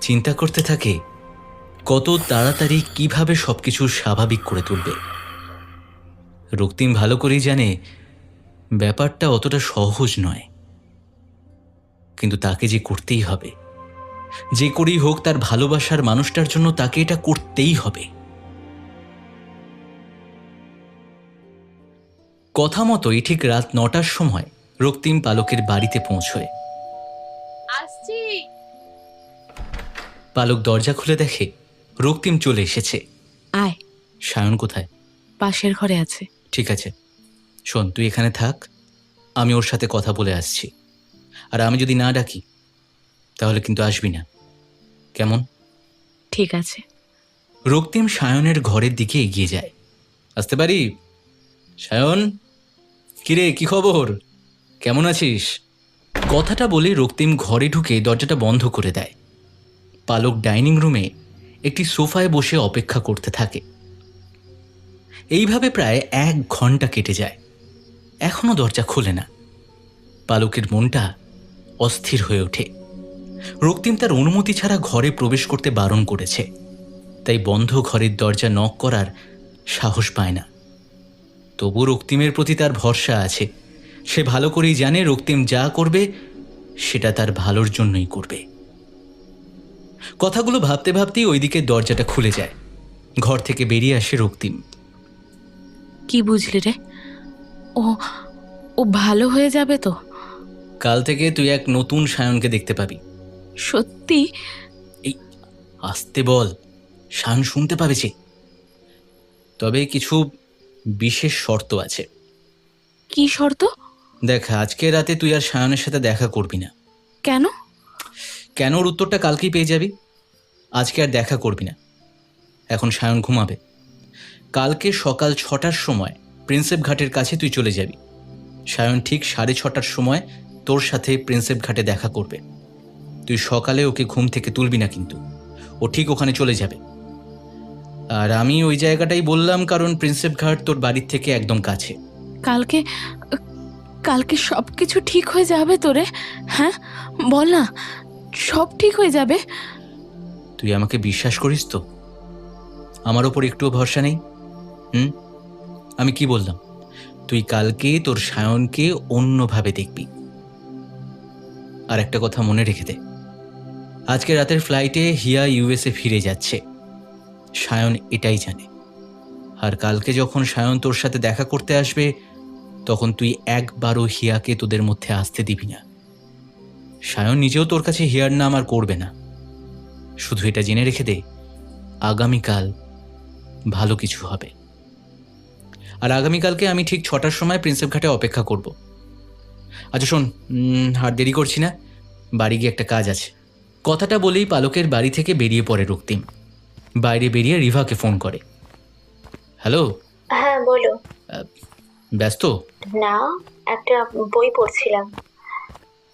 চিন্তা করতে থাকে কত তাড়াতাড়ি কিভাবে সবকিছু স্বাভাবিক করে তুলবে। রক্তিম ভালো করেই জানে ব্যাপারটা অতটা সহজ নয়। কিন্তু তাকে যে করতেই হবে, যে করেই হোক তার ভালোবাসার মানুষটার জন্য তাকে এটা করতেই হবে। কথা মতোই ঠিক রাত 9টার সময় রক্তিম পালকের বাড়িতে পৌঁছয়। আসছি। পালক দরজা খুলে দেখে রক্তিম চলে এসেছে। আয়, সায়ন কোথায়? পাশের ঘরে আছে। ঠিক আছে, শোন, তুই এখানে থাক, আমি ওর সাথে কথা বলে আসছি। আর আমি যদি না ডাকি তাহলে কিন্তু আসবি না, কেমন? ঠিক আছে। রক্তিম সায়নের ঘরের দিকে এগিয়ে যায়। আসতে পারি? সায়ন, কিরে, কি খবর, কেমন আছিস? কথাটা বলে রক্তিম ঘরে ঢুকে দরজাটা বন্ধ করে দেয়। পালক ডাইনিং রুমে একটি সোফায় বসে অপেক্ষা করতে থাকে। এইভাবে প্রায় 1 ঘন্টা কেটে যায়, এখনো দরজা খোলে না। পালকের মনটা অস্থির হয়ে ওঠে। রক্তিম তার অনুমতি ছাড়া ঘরে প্রবেশ করতে বারণ করেছে, তাই বন্ধ ঘরের দরজা নক করার সাহস পায় না। তবু রক্তিমের প্রতি তার ভরসা আছে। সে ভালো করেই জানে রক্তিম যা করবে সেটা তার ভালোর জন্যই করবে। কথাগুলো ভাবতে ভাবতেই ওইদিকে দরজাটা খুলে যায়। ঘর থেকে বেরিয়ে আসে রক্তিম। কি বুঝলি রে? ও ও ভালো হয়ে যাবে তো? কাল থেকে তুই এক নতুন সায়নকে দেখতে পাবি। সত্যি? এই, আসতে বল, সায়ন শুনতে পাবে যে। তবে কিছু বিশেষ শর্ত আছে। কি শর্ত? দেখ, আজকে রাতে তুই আর সায়নের সাথে দেখা করবি না। কেন? কেন ওর উত্তরটা কালকেই পেয়ে যাবি। আজকে আর দেখা করবি না। এখন সায়ন ঘুমাবে। কালকে সকাল 6টার সময় প্রিন্সেপ ঘাটের কাছে তুই চলে যাবি। সায়ন ঠিক 6:30টার সময় তোর সাথে প্রিন্সেপ ঘাটে দেখা করবে। তুই সকালে ওকে ঘুম থেকে তুলবি না কিন্তু, ও ঠিক ওখানে চলে যাবে। আর আমি ওই জায়গাটাই বললাম কারণ প্রিন্সেপ ঘাট তোর বাড়ির থেকে একদম কাছে। কালকে কালকে সব কিছু ঠিক হয়ে যাবে তো রে? হ্যাঁ, বল না, সব ঠিক হয়ে যাবে? তুই আমাকে বিশ্বাস করিস তো? আমার ওপর একটুও ভরসা নেই? আমি কি বললাম? তুই কালকে তোর সায়নকে অন্যভাবে দেখবি। আর একটা কথা মনে রেখে দে, আজকে রাতের ফ্লাইটে হিয়া ইউএসএ ফিরে যাচ্ছে। সায়ন এটাই জানে। আর কালকে যখন সায়ন তোর সাথে দেখা করতে আসবে তখন তুই একবারও হিয়াকে তোদের মধ্যে আসতে দিবি না। সায়ন নিজেও তোর কাছে হিয়ার নাম আর করবে না। শুধু এটা জেনে রেখে দে, আগামীকাল ভালো কিছু হবে। আর আগামীকালকে আমি ঠিক 6টার সময় প্রিন্সেপ ঘাটে অপেক্ষা করব। আচ্ছা শোন, আর দেরি করছি না, বাড়ি গিয়ে একটা কাজ আছে। কথাটা বলেই পালকের বাড়ি থেকে বেরিয়ে পড়ে রক্তিম। বাইরে বেরিয়ে রিভাকে ফোন করে। হ্যালো। হ্যাঁ বলো। ব্যস্ত? না, একটা বই পড়ছিলাম।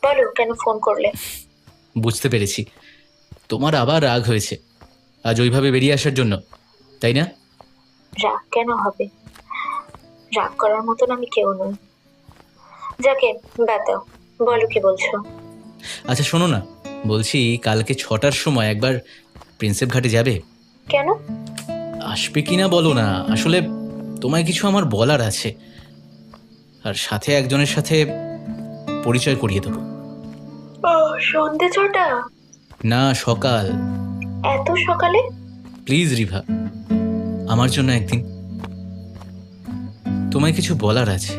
বলো, কেন ফোন করলে? বুঝতে পেরেছি, তোমার আবার রাগ হয়েছে আজ ওইভাবে বেরিয়ে আসার জন্য, তাই না? রাগ কেন হবে? রাগ করার মতন আমি কেউ নই। যাকে বাদ দাও, বলো কি বলছো। আচ্ছা শোনো না, বলছি কালকে 6টার সময় একবার প্রিন্সেপ ঘাটে যাবে। কেন? আসবে কিনা বলো না, আসলে তোমায় কিছু আমার বলার আছে। আর সাথে একজনের সাথে পরিচয় করিয়ে দেবো। ও, সন্ধে 6টা? না, সকাল। এত সকালে? প্লিজ রিভা, আমার জন্য একদিন। তোমায় কিছু বলার আছে।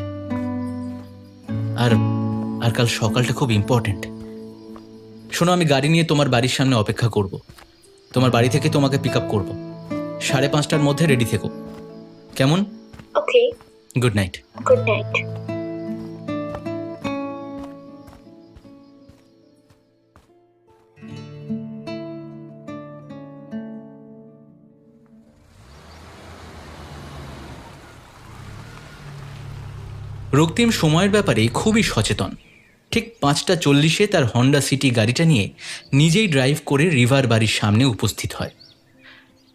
আর আর কাল সকালটা খুব ইম্পর্টেন্ট। শোনো, আমি গাড়ি নিয়ে তোমার বাড়ির সামনে অপেক্ষা করব। তোমার বাড়ি থেকে তোমাকে পিক আপ করবো। 5:30টার মধ্যে রেডি থেকো, কেমন? Okay, good night. Good night. Raktim সময়ের ব্যাপারে খুবই সচেতন। ঠিক 5:40 তার হন্ডা সিটি গাড়িটা নিয়ে নিজেই ড্রাইভ করে রিভার বাড়ির সামনে উপস্থিত হয়।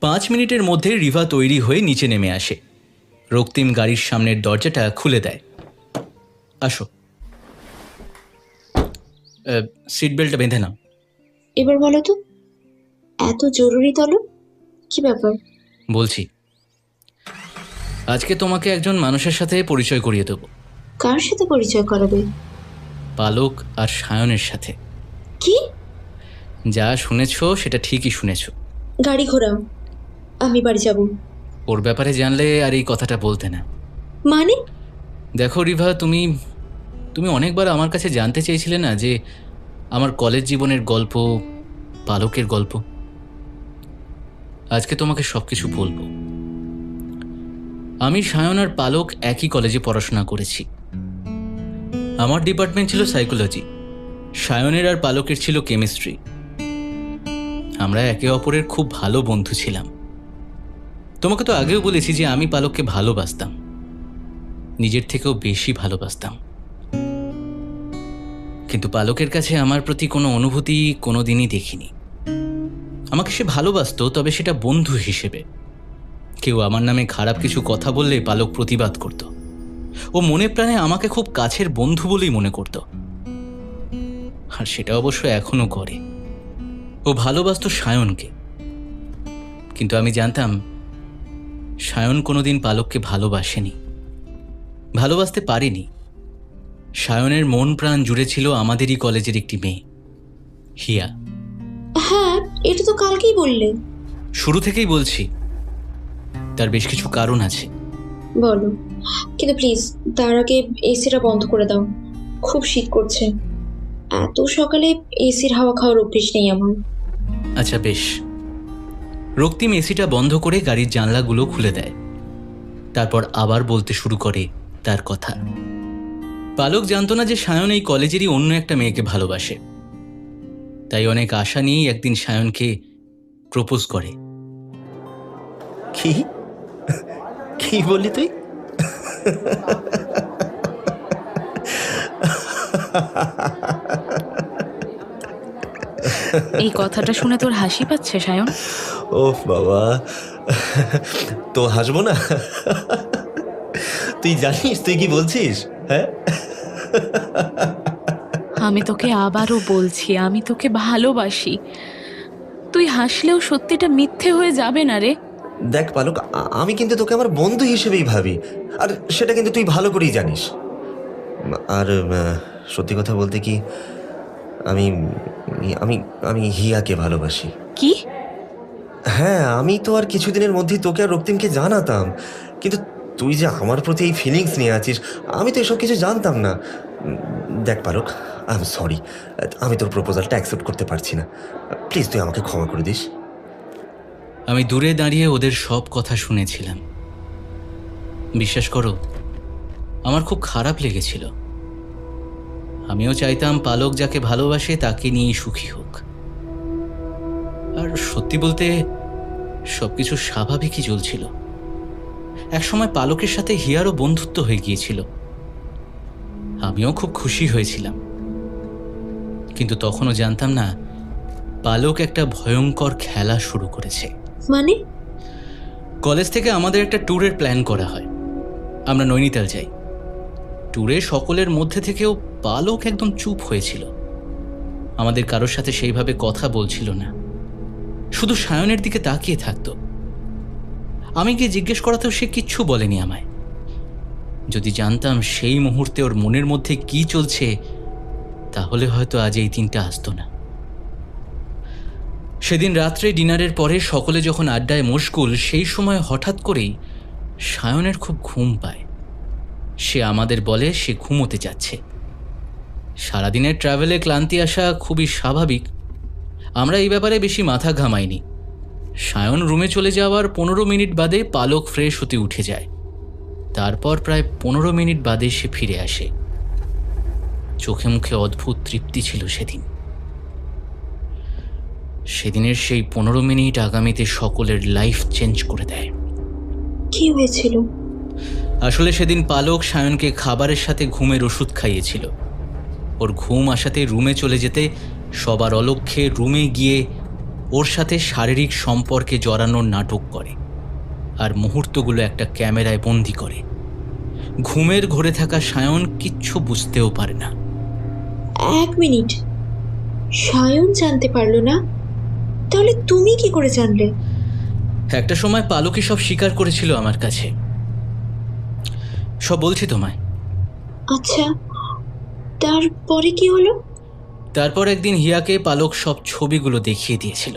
5 মিনিটের মধ্যে রিভা তৈরি হয়ে নিচে নেমে আসে। রক্তিম গাড়ির সামনের দরজাটা খুলে দেয়। আসো, সিট বেল্টটা বেঁধে নাও। এবার বলো তো, এত জরুরি তলব কি ব্যাপার? বলছি, আজকে তোমাকে একজন মানুষের সাথে পরিচয় করিয়ে দেবো। কার সাথে পরিচয় করাবে? পালক আর সায়নের সাথে। কি? যা শুনেছো সেটা ঠিকই শুনেছো। গাড়ি ঘোরাও, আমি বাড়ি যাব। ওর ব্যাপারে জানলে আর এই কথাটা বলতে না। মানে? দেখো রিভা, তুমি তুমি অনেকবার আমার কাছে জানতে চেয়েছিলে না যে আমার কলেজ জীবনের গল্প, পালকের গল্প। আজকে তোমাকে সবকিছু বলবো। আমি, সায়ন আর পালক একই কলেজে পড়াশোনা করেছি। আমার ডিপার্টমেন্ট ছিল সাইকোলজি, সায়নের আর পালকের ছিল কেমিস্ট্রি। আমরা একে অপরের খুব ভালো বন্ধু ছিলাম। তোমাকে তো আগেও বলেছি যে আমি পালককে ভালোবাসতাম, নিজের থেকেও বেশি ভালোবাসতাম। কিন্তু পালকের কাছে আমার প্রতি কোনো অনুভূতি কোনোদিনই দেখিনি। আমাকে সে ভালোবাসতো, তবে সেটা বন্ধু হিসেবে। কেউ আমার নামে খারাপ কিছু কথা বললে পালক প্রতিবাদ করত। ও মনে প্রাণে আমাকে খুব কাছের বন্ধু বলেই মনে করত, আর সেটা অবশ্য এখনো করে। ও ভালোবাসতো সায়নকে, কিন্তু আমি জানতাম সায়ন কোনোদিন পালককে ভালোবাসেনি, ভালোবাসতে পারেনি। সায়নের মন প্রাণ জুড়ে ছিল আমাদেরই কলেজের একটি মেয়ে, হিয়া। হ্যাঁ, এটা তো কালকেই বললে। শুরু থেকেই বলছি, তার বেশ কিছু কারণ আছে। বলো, কিন্তু প্লিজ তার আগে এসিটা বন্ধ করে দাও, খুব শীত করছে। এত সকালে এসির হাওয়া খাওয়ার অভ্যেস নেই আমার। আচ্ছা বেশ। রক্তিম এসিটা বন্ধ করে গাড়ির জানলাগুলো খুলে দেয়, তারপর আবার বলতে শুরু করে তার কথা। পালক জানতো না যে সায়ন এই কলেজেরই অন্য একটা মেয়েকে ভালোবাসে। তাই অনেক আশা নিয়েই একদিন সায়নকে প্রপোজ করে। কি কি বললি তুই? এই কথাটা শুনে তোর হাসি পাচ্ছে সায়ন? ওহ বাবা, তো হাসবো না? তুই জানিস তুই কি বলছিস? হ্যাঁ, আমি তোকে আবারও বলছি, আমি তোকে ভালোবাসি। তুই হাসলেও সত্যিটা মিথ্যে হয়ে যাবে না রে। দেখ পালক, আমি কিন্তু তোকে আমার বন্ধু হিসেবেই ভাবি, আর সেটা কিন্তু তুই ভালো করেই জানিস। আর সত্যি কথা বলতে কি, আমি আমি আমি হিয়াকে ভালোবাসি। কি? হ্যাঁ, আমি তো আর কিছুদিনের মধ্যেই তোকে আর রক্তিমকে জানাতাম, কিন্তু তুই যে আমার প্রতি এই ফিলিংস নিয়ে আছিস, আমি তো এসব কিছু জানতাম না। দেখ পালক, আই এম সরি, আমি তোর প্রপোজালটা অ্যাকসেপ্ট করতে পারছি না। প্লিজ তুই আমাকে ক্ষমা করে দিস। আমি দূরে দাঁড়িয়ে ওদের সব কথা শুনেছিলাম। বিশ্বাস করো, আমার খুব খারাপ লেগেছিল। আমিও চাইতাম পালক যাকে ভালোবাসে তাকে নিয়েই সুখী হোক। আর সত্যি বলতে সবকিছু স্বাভাবিকই চলছিল। একসময় পালকের সাথে হিয়ারও বন্ধুত্ব হয়ে গিয়েছিল, আমিও খুব খুশি হয়েছিলাম। কিন্তু তখনও জানতাম না পালক একটা ভয়ঙ্কর খেলা শুরু করেছে। মানে? কলেজ থেকে আমাদের একটা ট্যুরের প্ল্যান করা হয়, আমরা নৈনিতাল যাই। ট্যুরে সকলের মধ্যে থেকেও পালক একদম চুপ হয়েছিল, আমাদের কারোর সাথে সেইভাবে কথা বলছিল না, শুধু সায়নের দিকে তাকিয়ে থাকতো। আমি গিয়ে জিজ্ঞেস করাতেও সে কিচ্ছু বলেনি আমায়। যদি জানতাম সেই মুহূর্তে ওর মনের মধ্যে কি চলছে, তাহলে হয়তো আজ এই দিনটা আসতো না। সেদিন রাত্রে ডিনারের পরে সকলে যখন আড্ডায় মশগুল, সেই সময় হঠাৎ করেই সায়নের খুব ঘুম পায়। সে আমাদের বলে সে ঘুমোতে যাচ্ছে। সারাদিনের ট্রাভেলে ক্লান্তি আসা খুবই স্বাভাবিক, আমরা এই ব্যাপারে বেশি মাথা ঘামাইনি। সায়ন রুমে চলে যাওয়ার 15 মিনিট বাদে পালক ফ্রেশ হতে উঠে যায়। তারপর প্রায় 15 মিনিট বাদে সে ফিরে আসে। চোখে মুখে অদ্ভুত তৃপ্তি ছিল সেদিন। সেদিনের সেই 15 মিনিট আগামীতে সকলের লাইফ চেঞ্জ করে দেয়। কি হয়েছিল? আসলে সেদিন পালক সায়নকে খাবারের সাথে ঘুমের ওষুধ খাইয়েছিল। ওর ঘুম আসাতে রুমে চলে যেতে সবার অলক্ষ্যে রুমে গিয়ে ওর সাথে শারীরিক সম্পর্কে জড়ানোর নাটক করে, আর মুহূর্তগুলো একটা ক্যামেরায় বন্দি করে। ঘুমের ঘোরে থাকা সায়ন কিচ্ছু বুঝতেও পারে না। 1 মিনিট, সায়ন জানতে পারলো না? তাহলে তুমি কি করে জানলে? একটা সময় পালকই সব স্বীকার করেছিল আমার কাছে। সব বলছি তোমায়। আচ্ছা, তারপরে কি হলো? তারপর একদিন হিয়াকে পালক সব ছবিগুলো দেখিয়ে দিয়েছিল।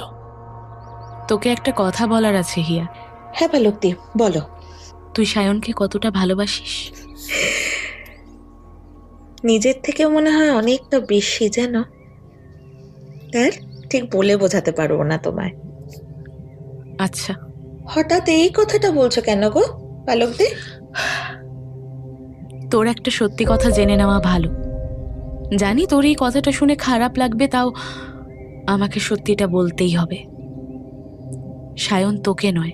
তোকে একটা কথা বলার আছে হিয়া। হ্যাঁ পালকদি, বলো। তুই সায়নকে কতটা ভালোবাসিস? নিজের থেকে মনে হয় অনেকটা বেশি, জানো। তার ঠিক বলে বোঝাতে পারবো না তোমায়। আচ্ছা, হঠাৎ এই কথাটা বলছো কেন গো পালকদি? তোর একটা সত্যি কথা জেনে নেওয়া ভালো। জানি তোর এই কথাটা শুনে খারাপ লাগবে, তাও আমাকে সত্যিটা বলতেই হবে। সায়ন তোকে নয়,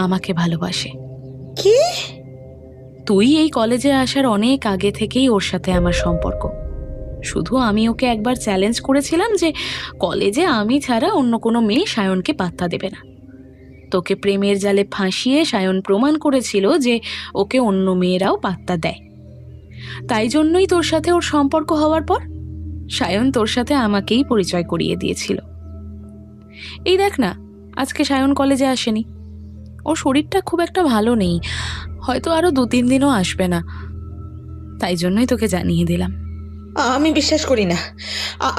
আমাকে ভালোবাসে। কি? তুই এই কলেজে আসার অনেক আগে থেকেই ওর সাথে আমার সম্পর্ক। শুধু আমি ওকে একবার চ্যালেঞ্জ করেছিলাম যে কলেজে আমি ছাড়া অন্য কোনো মেয়ে সায়নকে পাত্তা দেবে না। তোকে প্রেমের জালে ফাঁসিয়ে সায়ন প্রমাণ করেছিল যে ওকে অন্য মেয়েরাও পাত্তা দেয়। তাই জন্যই তোর সাথে ওর সম্পর্ক হওয়ার পর সায়ন তোর সাথে আমাকেই পরিচয় করিয়ে দিয়েছিল। এই দেখ না, আজকে সায়ন কলেজে আসেনি। ওর শরীরটা খুব একটা ভালো নেই, হয়তো আরো 2-3 দিনও আসবে না। তাই জন্যই তোকে জানিয়ে দিলাম। আমি বিশ্বাস করি না,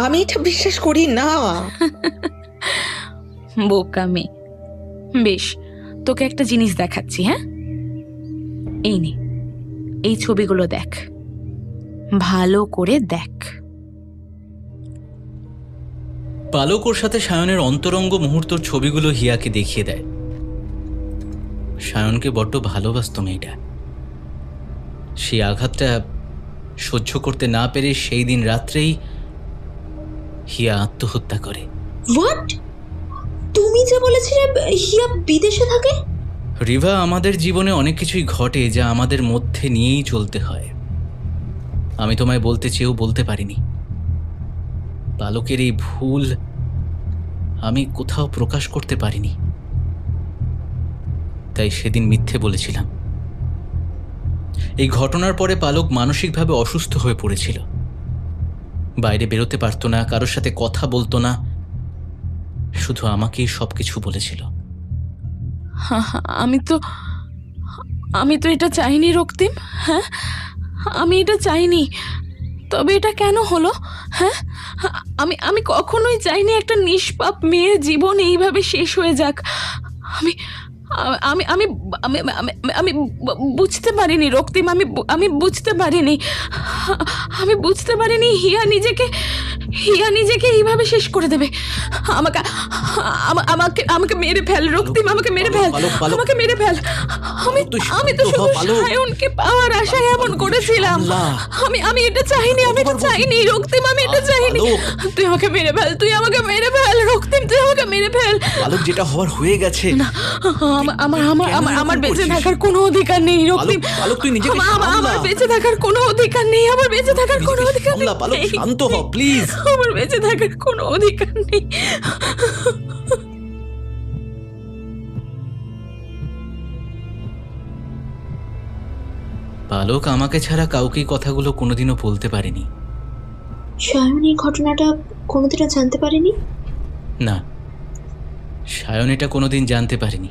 আমি এটা বিশ্বাস করি না। বোকা মেয়ে। বেশ, তোকে একটা জিনিস দেখাচ্ছি। হ্যাঁ, এই নে, এই ছবিগুলো দেখ, ভালো করে দেখ। পালক ওর সাথে সায়নের অন্তরঙ্গ মুহূর্তর ছবিগুলো হিয়াকে দেখিয়ে দেয়। সায়নকে বড্ড ভালোবাসত মেয়েটা। সেই আঘাতটা সহ্য করতে না পেরে সেই দিন রাত্রেই হিয়া আত্মহত্যা করে। হোয়াট? তুমি যে বলেছিলে হিয়া বিদেশে থাকে? রিভা, আমাদের জীবনে অনেক কিছুই ঘটে যা আমাদের মধ্যে নিয়েই চলতে হয়। আমি তোমায় বলতে চেয়েও বলতে পারিনি। পালকের এই ভুল আমি কোথাও প্রকাশ করতে পারিনি, তাই সেদিন মিথ্যে বলেছিলাম। এই ঘটনার পরে পালক মানসিকভাবে অসুস্থ হয়ে পড়েছিল। বাইরে বেরোতে পারতো না, কারোর সাথে কথা বলতো না, শুধু আমাকেই সবকিছু বলেছিল। আমি তো এটা চাইনি রক্তিম। হ্যাঁ, আমি এটা চাইনি। তবে এটা কেন হলো? হ্যাঁ, আমি কখনোই চাইনি একটা নিষ্পাপ মেয়ের জীবন এইভাবে শেষ হয়ে যাক। আমি আমি আমি আমি আমি আমি বুঝতে পারিনি রক্তিম। আমি বুঝতে পারিনি। আমি বুঝতে পারিনি হিয়া নিজেকে এইভাবে শেষ করে দেবে। আমাকে আমাকে আমাকে মেরে ফেল রক্তিম, আমাকে মেরে ফেল, আমাকে মেরে ফেল। আমি তো শুধু সায়নকে পাওয়ার আশায় এমন করেছিলাম। আমি এটা চাইনি, আমি এটা চাইনি রক্তিম, আমি এটা চাইনি। তুই আমাকে মেরে ফেল, তুই আমাকে মেরে ফেল রক্তিম, তুই আমাকে মেরে ফেল। পালক, যেটা হওয়ার হয়ে গেছে। না, আমার বেঁচে থাকার কোনো অধিকার নেই রক্তিম। পালক, তুই নিজেকে সামলা। আমার বেঁচে থাকার কোনো অধিকার নেই, আমার বেঁচে থাকার কোনো অধিকার নেই। পালক, শান্ত হ প্লিজ। আমার বেঁচে থাকার কোনো অধিকার নেই। পালক আমাকে ছাড়া কাউকেই কথাগুলো কোনোদিনও বলতে পারেনি। সায়ন এই ঘটনাটা কোনোদিনও জানতে পারেনি? না, সায়ন এটা কোনোদিন জানতে পারেনি।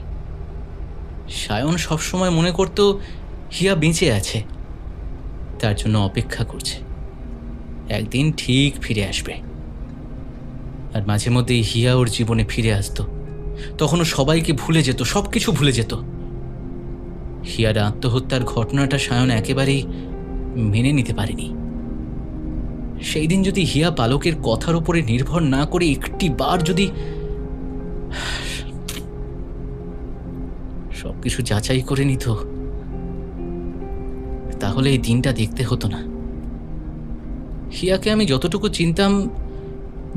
সায়ন সবসময় মনে করত হিয়া বেঁচে আছে, তার জন্য অপেক্ষা করছে, একদিন ঠিক ফিরে আসবে। আর মাঝে মধ্যেই হিয়া ওর জীবনে ফিরে আসতো, তখনও সবাইকে ভুলে যেত, সবকিছু ভুলে যেত। হিয়ার আত্মহত্যার ঘটনাটা সায়ন একেবারেই মেনে নিতে পারেনি। সেই দিন যদি হিয়া পালকের কথার উপরে নির্ভর না করে একটি বার যদি সবকিছু যাচাই করে নিত, তাহলে এই দিনটা দেখতে হতো না। হিয়াকে আমি যতটুকু চিনতাম,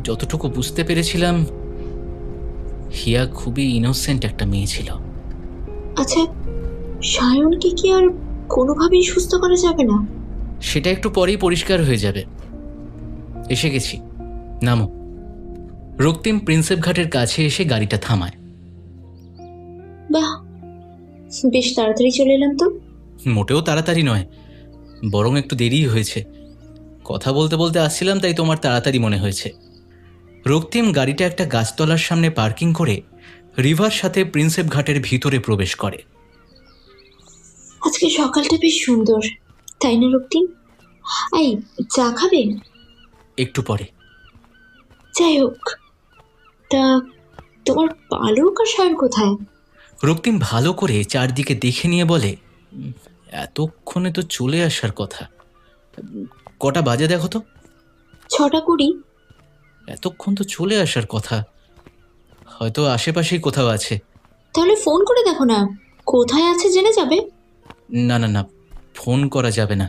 যতটুকু বুঝতে পেরেছিলাম, হিয়া খুবই ইনোসেন্ট একটা মেয়ে ছিল। আচ্ছা, সায়নকে কি আর কোনোভাবেই সুস্থ করা যাবে না? সেটা একটু পরেই পরিষ্কার হয়ে যাবে। এসে গেছি, নামো। রক্তিম প্রিন্সেপ ঘাটের কাছে এসে গাড়িটা থামায়। বাহ, বেশ তাড়াতাড়ি চলে এলাম তো। মোটেও তাড়াতাড়ি নয়, বরং একটু দেরিই হয়েছে। কথা বলতে বলতে আসছিলাম, তাই তোমার তাড়াতাড়ি মনে হয়েছে। রক্তিম গাড়িটা একটা গাছতলার সামনে পার্কিং করে রিভার সাথে প্রিন্সেপ ঘাটের ভিতরে প্রবেশ করে। আজকে সকালটা বেশ সুন্দর, তাই না রক্তিম? এই, চা খাবে? একটু পরে। যাই হোক, তা তোমার পালক আর সায়ন কোথায়? রক্তিম ভালো করে চারদিকে দেখে নিয়ে বলে, এতক্ষণে তো চলে আসার কথা। কটা বাজে দেখো তো। 6:20। এতক্ষণ তো চলে আসার কথা, হয়তো আশেপাশেই কোথাও আছে। তাহলে ফোন করে দেখো না, কোথায় আছে জেনে যাবে। না না না, ফোন করা যাবে না,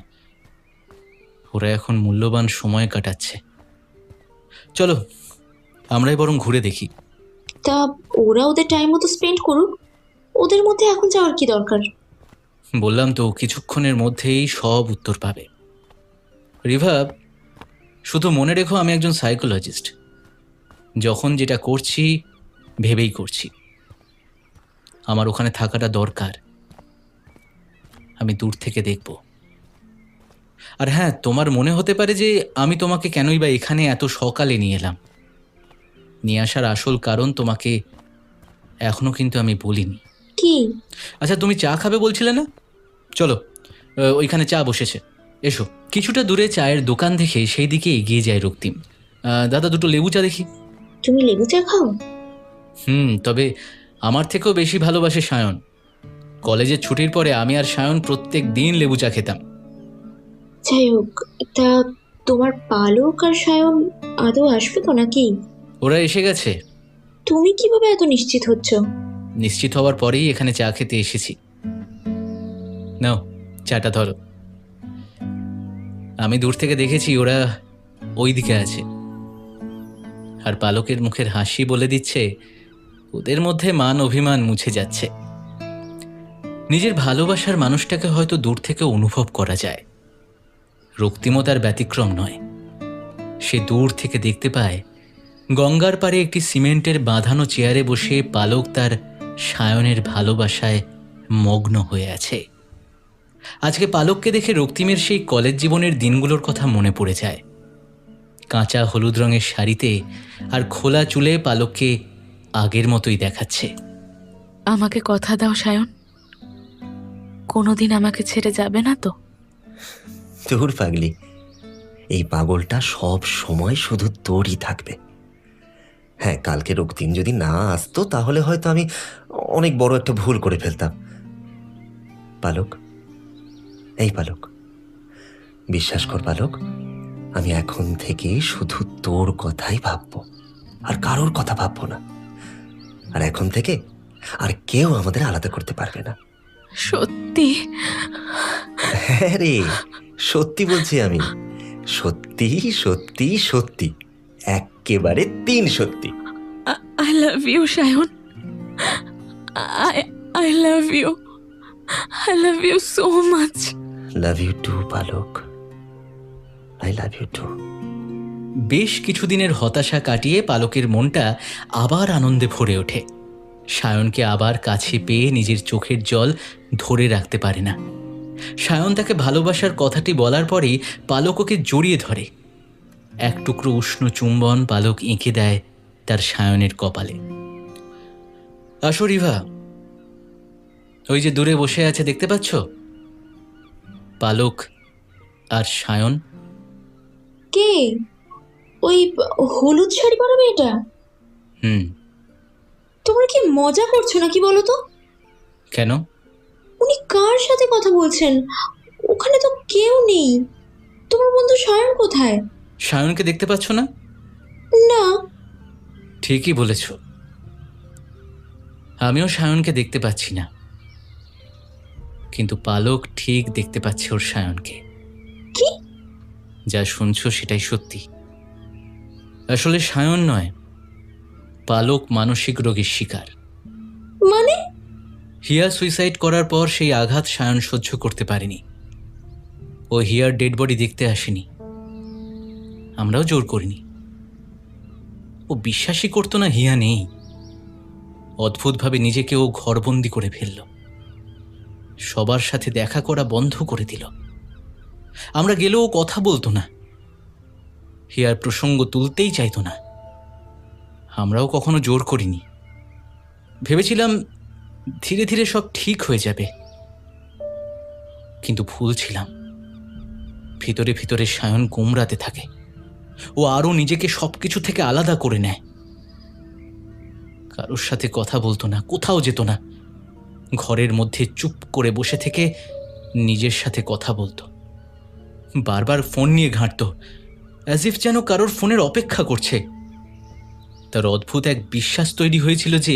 ওরা এখন মূল্যবান সময় কাটাচ্ছে। চলো আমরাই বরং ঘুরে দেখি। তা ওরা ওদের টাইম মতো স্পেন্ড করুক, ওদের মধ্যে এখন যাওয়ার কি দরকার? বললাম তো, কিছুক্ষণের মধ্যেই সব উত্তর পাবে। রিভা, শুধু মনে রেখো আমি একজন সাইকোলজিস্ট। যখন যেটা করছি ভেবেই করছি। আমার ওখানে থাকাটা দরকার, আমি দূর থেকে দেখব। আর হ্যাঁ, তোমার মনে হতে পারে যে আমি তোমাকে কেনই বা এখানে এত সকালে নিয়ে এলাম। নিয়ে আসার আসল কারণ তোমাকে এখনো কিন্তু আমি বলিনি। কি? আচ্ছা, তুমি চা খাবে বলছিলে না? চলো, ওইখানে চা বসেছে, এসো। কিছুটা দূরে চায়ের দোকান দেখে সেই দিকে এগিয়ে যায় রক্তিম। দাদা, দুটো লেবু চা দেখি। তুমি লেবু চা খাও? তবে আমার থেকেও বেশি ভালোবাসে সায়ন। কলেজের ছুটির পরে আমি আর সায়ন প্রত্যেক দিন লেবু চা খেতাম। যাই হোক, তা তোমার পালক আর সায়ন আদৌ আসবে তো নাকি? ওরা এসে গেছে। তুমি কিভাবে এত নিশ্চিত হচ্ছ? নিশ্চিত হওয়ার পরেই এখানে চা খেতে এসেছি। নাও চাটা ধরো। আমি দূর থেকে দেখেছি ওরা ওই দিকে আছে, আর পালকের মুখের হাসি বলে দিচ্ছে ওদের মধ্যে মান অভিমান মুছে যাচ্ছে। নিজের ভালোবাসার মানুষটাকে হয়তো দূর থেকে অনুভব করা যায়। রক্তিমও তার ব্যতিক্রম নয়। সে দূর থেকে দেখতে পায় গঙ্গার পাড়ে একটি সিমেন্টের বাঁধানো চেয়ারে বসে পালক তার সায়নের ভালোবাসায় মগ্ন হয়ে আছে। আজকে পালককে দেখে রক্তিমের সেই কলেজ জীবনের দিনগুলোর কথা মনে পড়ে যায়। কাঁচা হলুদ রঙের শাড়িতে আর খোলা চুলে পালককে আগের মতোই দেখাচ্ছে। আমাকে কথা দাও সায়ন, কোনোদিন আমাকে ছেড়ে যাবে না তো? দূর পাগলি, এই পাগলটা সব সময় শুধু তোরই থাকবে। হ্যাঁ, কালকে রক্তিম যদি না আসতো তাহলে হয়তো আমি অনেক বড় একটা ভুল করে ফেলতাম। পালক, এই পালক, বিশ্বাস কর পালক, আমি এখন থেকে শুধু তোর কথাই ভাববো, আর কারোর কথা ভাববো না। আর এখন থেকে আর কেউ আমাদের আলাদা করতে পারবে না। সত্যি? হ্যাঁ রে, সত্যি বলছি আমি, সত্যি সত্যি সত্যি, একেবারে 3 সত্যি। I love you Sayan, I love you, I love you so much. Love you too Palak, I love you too. বেশ কিছুদিনের হতাশা কাটিয়ে পালকের মনটা আবার আনন্দে ভরে ওঠে। সায়নকে আবার কাছে পেয়ে নিজের চোখের জল ধরে রাখতে পারে না। সায়ন তাকে ভালোবাসার কথাটি বলার পরেই পালক ওকে জড়িয়ে ধরে। এক টুকরো উষ্ণ চুম্বন পালক এঁকে দেয় তার সায়নের কপালে। আসো রিভা, ওই যে দূরে বসে আছে দেখতে পাচ্ছ, পালক আর সায়ন। কে? ওই হলুদ শাড়ি পরা মেয়েটা? তোমরা কি মজা করছো নাকি বলো তো? কেন? উনি কার সাথে কথা বলছেন? ওখানে তো কেউ নেই। তোমার বন্ধু সায়ন কোথায়? সায়নকে দেখতে পাচ্ছ না? না। ঠিকই বলেছ, আমিও সায়নকে দেখতে পাচ্ছি না, কিন্তু পালক ঠিক দেখতে পাচ্ছে ওর সায়নকে। কি? যা শুনছো সেটাই সত্যি। আসলে সায়ন নয়, পালক মানসিক রোগের শিকার। মানে? হিয়া সুইসাইড করার পর সেই আঘাত সায়ন সহ্য করতে পারেনি। ও হিয়ার ডেড বডি দেখতে আসেনি, আমরাও জোর করিনি। ও বিশ্বাসই করতো না হিয়া নেই। অদ্ভুতভাবে নিজেকে ও ঘরবন্দি করে ফেলল, সবার সাথে দেখা করা বন্ধ করে দিল। আমরা গেলেও কথা বলতো না, হিয়ার প্রসঙ্গ তুলতেই চাইতো না। আমরাও কখনো জোর করিনি, ভেবেছিলাম ধীরে ধীরে সব ঠিক হয়ে যাবে, কিন্তু ভুল ছিলাম। ভিতরে ভিতরে সায়ন গুমরাতে থাকে। ও আরও নিজেকে সবকিছু থেকে আলাদা করে নেয়। কারোর সাথে কথা বলতো না, কোথাও যেত না, ঘরের মধ্যে চুপ করে বসে থেকে নিজের সাথে কথা বলতো, বারবার ফোন নিয়ে ঘাঁটতো, অ্যাজ ইফ যেন কারোর ফোনের অপেক্ষা করছে। তার অদ্ভুত এক বিশ্বাস তৈরি হয়েছিল যে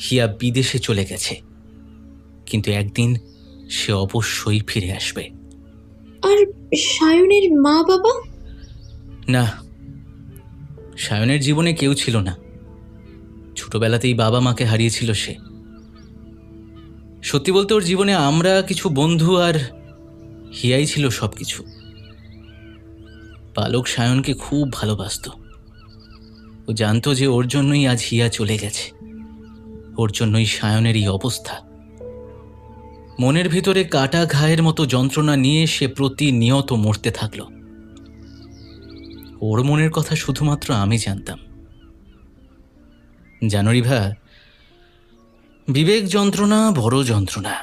হিয়া বিদেশে চলে গেছে, কিন্তু একদিন সে অবশ্যই ফিরে আসবে। আর সায়নের মা বাবা? না, সায়নের জীবনে কেউ ছিল না। ছোটবেলাতেই বাবা মাকে হারিয়েছিল সে। সত্যি বলতে ওর জীবনে আমরা কিছু বন্ধু আর হিয়াই ছিল সবকিছু। পালক সায়নকে খুব ভালোবাসতো। ও জানতো যে ওর জন্যই আজ হিয়া চলে গেছে, ওর জন্যই সায়নের এই অবস্থা। মনের ভিতরে কাটা ঘায়ের মতো যন্ত্রণা নিয়ে সে প্রতিনিয়ত মরতে থাকলো। ওর মনের কথা শুধুমাত্র আমি জানতাম। জানো রিভা, বিবেক যন্ত্রণা বড় যন্ত্রণা।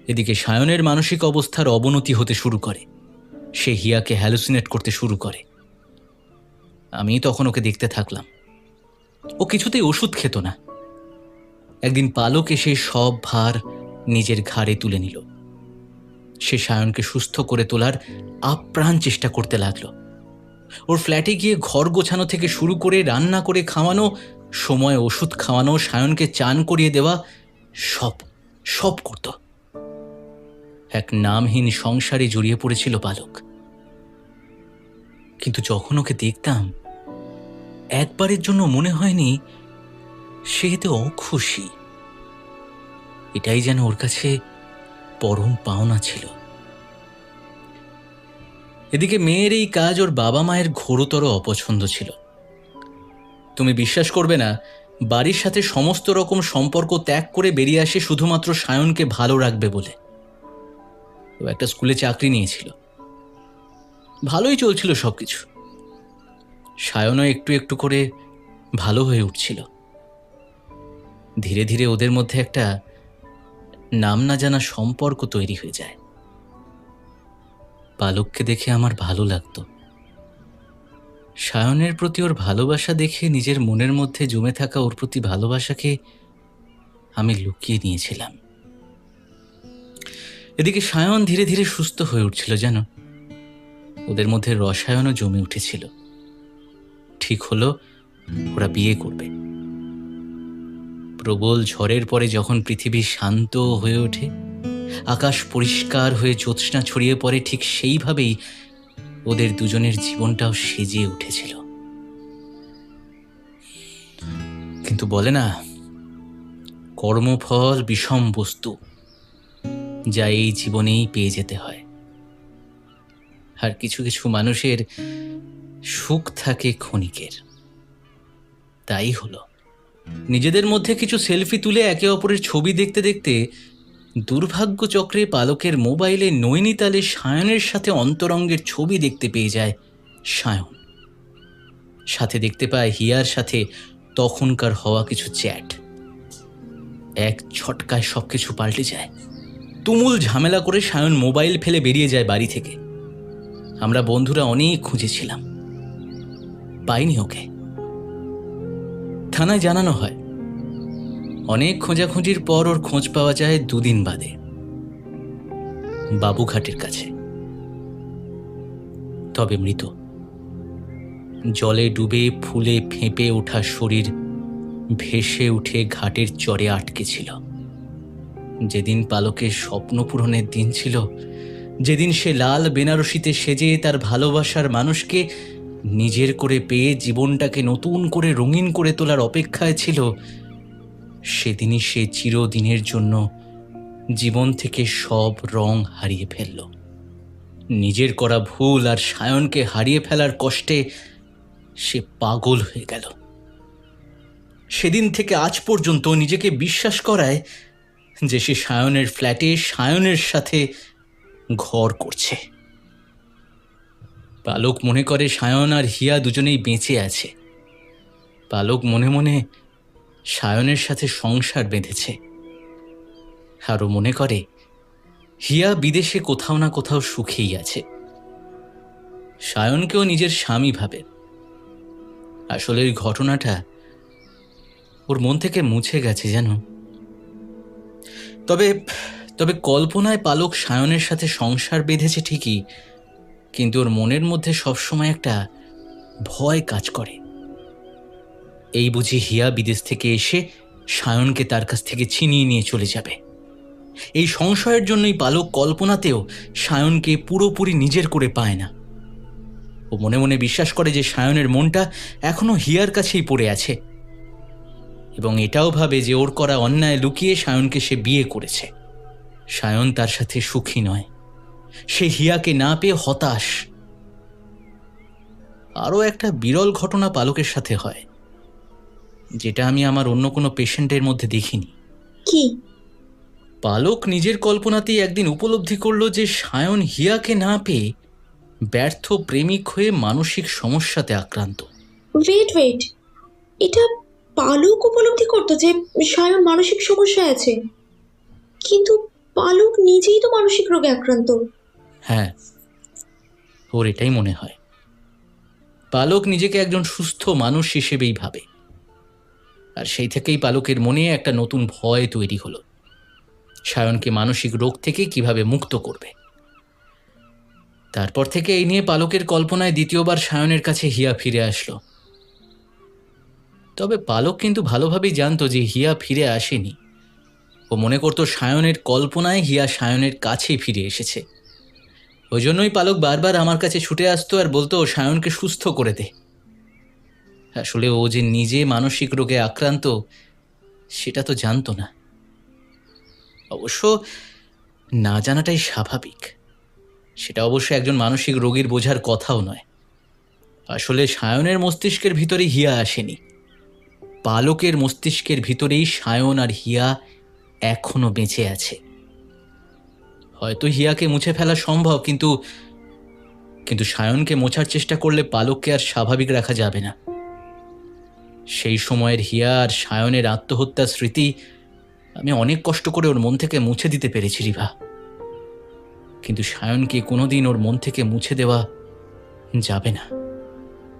এদিকে সায়নের মানসিক অবস্থার অবনতি হতে শুরু করে, সে হিয়াকে হ্যালুসিনেট করতে শুরু করে। আমি তখন ওকে দেখতে থাকলাম। ও কিছুতেই ওষুধ খেত না। একদিন পালক এসে সব ভার নিজের ঘাড়ে তুলে নিল। সে সায়নকে সুস্থ করে তোলার আপ্রাণ চেষ্টা করতে লাগলো। ওর ফ্ল্যাটে গিয়ে ঘর গোছানো থেকে শুরু করে রান্না করে খাওয়ানো, সময় ওষুধ খাওয়ানো, সায়নকে চান করিয়ে দেওয়া, সব সব করত। এক নামহীন সংসারে জড়িয়ে পড়েছিল পালক। কিন্তু যখন ওকে দেখতাম, একবারের জন্য মনে হয়নি সে এতে অখুশি। এটাই যেন ওর কাছে পরম পাওনা ছিল। এদিকে মেয়ের এই কাজ ওর বাবা মায়ের ঘোরতর অপছন্দ ছিল। তুমি বিশ্বাস করবে না, বাড়ির সাথে সমস্ত রকম সম্পর্ক ত্যাগ করে বেরিয়ে আসে শুধুমাত্র সায়নকে ভালো রাখবে বলে। ও একটা স্কুলে চাকরি নিয়েছিল, ভালোই চলছিল সবকিছু। সায়নও একটু একটু করে ভালো হয়ে উঠছিল। ধীরে ধীরে ওদের মধ্যে একটা নাম না জানা সম্পর্ক তৈরি হয়ে যায়। পালককে দেখে আমার ভালো লাগতো। সায়নের প্রতি ওর ভালোবাসা দেখে নিজের মনের মধ্যে জমে থাকা ওর প্রতি ভালোবাসাকে আমি লুকিয়ে নিয়েছিলাম। এদিকে সায়ন ধীরে ধীরে সুস্থ হয়ে উঠছিল। যেন ওদের মধ্যে রসায়নও জমে উঠেছিল। ঠিক হলো ওরা বিয়ে করবে। প্রবল ঝড়ের পরে যখন পৃথিবী শান্ত হয়ে ওঠে, আকাশ পরিষ্কার হয়ে জ্যোৎস্না ছড়িয়ে পড়ে, ঠিক সেইভাবেই ওদের দুজনের জীবনটাও সেজে উঠেছিল। কিন্তু বলে না, কর্মফল বিষম বস্তু, যা এই জীবনেই পেয়ে যেতে হয়। আর কিছু কিছু মানুষের সুখ থাকে ক্ষণিকের। তাই হলো, নিজেদের মধ্যে কিছু সেলফি তুলে একে অপরের ছবি দেখতে দেখতে দুর্ভাগ্য চক্রে পালকের মোবাইলে নৈনিতালে সায়নের সাথে অন্তরঙ্গের ছবি দেখতে পেয়ে যায় সায়ন। সাথে দেখতে পায় হিয়ার সাথে তখনকার হওয়া কিছু চ্যাট। এক ছটকায় সবকিছু পাল্টে যায়। তুমুল ঝামেলা করে সায়ন মোবাইল ফেলে বেরিয়ে যায় বাড়ি থেকে। আমরা বন্ধুরা অনেক খুঁজেছিলাম, পাইনি ওকে। থানায় জানানো হয়। অনেক খোঁজাখুঁজির পর ওর খোঁজ পাওয়া যায় 2 দিন বাদে, বাবুঘাটের কাছে। তবে মৃত, জলে ডুবে ফুলে ফেঁপে ওঠা শরীর ভেসে উঠে ঘাটের চরে আটকে ছিল। যেদিন পালকের স্বপ্ন পূরণের দিন ছিল, যেদিন সে লাল বেনারসিতে সেজে তার ভালোবাসার মানুষকে নিজের করে পেয়ে জীবনটাকে নতুন করে রঙিন করে তোলার অপেক্ষায় ছিল, সেদিনই সে চিরদিনের জন্য জীবন থেকে সব রং হারিয়ে ফেলল। নিজের করা ভুল আর সায়নকে হারিয়ে ফেলার কষ্টে সে পাগল হয়ে গেল। সেদিন থেকে আজ পর্যন্ত নিজেকে বিশ্বাস করায় যে সে সায়নের ফ্ল্যাটে সায়নের সাথে ঘর করছে। পালক মনে করে সায়ন আর হিয়া দুজনেই বেঁচে আছে। পালক মনে মনে সায়নের সাথে সংসার বেঁধেছে। আরও মনে করে হিয়া বিদেশে কোথাও না কোথাও সুখেই আছে। সায়নকেও নিজের স্বামী ভাবে। আসলে ওই ঘটনাটা ওর মন থেকে মুছে গেছে জানো। তবে তবে কল্পনায় পালক সায়নের সাথে সংসার বেঁধেছে ঠিকই, কিন্তু ওর মনের মধ্যে সবসময় একটা ভয় কাজ করে। এই বুঝি হিয়া বিদেশ থেকে এসে সায়নকে তার কাছ থেকে ছিনিয়ে নিয়ে চলে যাবে। এই সংশয়ের জন্যই পালক কল্পনাতেও সায়নকে পুরোপুরি নিজের করে পায় না। ও মনে মনে বিশ্বাস করে যে সায়নের মনটা এখনো হিয়ার কাছেই পড়ে আছে, এবং এটাও ভাবে যে ওর করা অন্যায় লুকিয়ে সায়নকে সে বিয়ে করেছে। সায়ন তার সাথে সুখী নয়, সে হিয়াকে না পেয়ে হতাশ। আরও একটা বিরল ঘটনা পালকের সাথে হয়, যেটা আমি আমার অন্য কোনো পেশেন্টের মধ্যে দেখিনি। কি? পালক নিজের কল্পনাতেই একদিন উপলব্ধি করলো যে সায়ন হিয়াকে না পেয়ে ব্যর্থ প্রেমিক হয়ে মানসিক সমস্যাতে আক্রান্ত। ওয়েট, এটা পালক উপলব্ধি করতো যে সায়ন মানসিক সমস্যায় আছে, কিন্তু পালক নিজেই তো মানসিক রোগে আক্রান্ত। হ্যাঁ, ওর এটাই মনে হয়। পালক নিজেকে একজন সুস্থ মানুষ হিসেবেই ভাবে, আর সেই থেকেই পালকের মনে একটা নতুন ভয় তৈরি হলো, সায়নকে মানসিক রোগ থেকে কিভাবে মুক্ত করবে। তারপর থেকে এই নিয়ে পালকের কল্পনায় দ্বিতীয়বার সায়নের কাছে হিয়া ফিরে আসলো। তবে পালক কিন্তু ভালোভাবেই জানতো যে হিয়া ফিরে আসেনি। ও মনে করতো সায়নের কল্পনায় হিয়া সায়নের কাছেই ফিরে এসেছে। ওই জন্যই পালক বারবার আমার কাছে ছুটে আসতো আর বলতো সায়নকে সুস্থ করে দে। আসলে ও যে নিজে মানসিক রোগে আক্রান্ত সেটা তো জানতো না। অবশ্য না জানাটাই স্বাভাবিক, সেটা অবশ্য একজন মানসিক রোগীর বোঝার কথাও নয়। আসলে সায়নের মস্তিষ্কের ভিতরে হিয়া আসেনি, পালকের মস্তিষ্কের ভিতরেই সায়ন আর হিয়া এখনো বেঁচে আছে। হয়তো হিয়াকে মুছে ফেলা সম্ভব, কিন্তু সায়নকে মোছার চেষ্টা করলে পালককে আর স্বাভাবিক রাখা যাবে না। সেই সময়ের হিয়া আর সায়নের আত্মহত্যার স্মৃতি আমি অনেক কষ্ট করে ওর মন থেকে মুছে দিতে পেরেছি রিভা, কিন্তু সায়নকে কোনোদিন ওর মন থেকে মুছে দেওয়া যাবে না।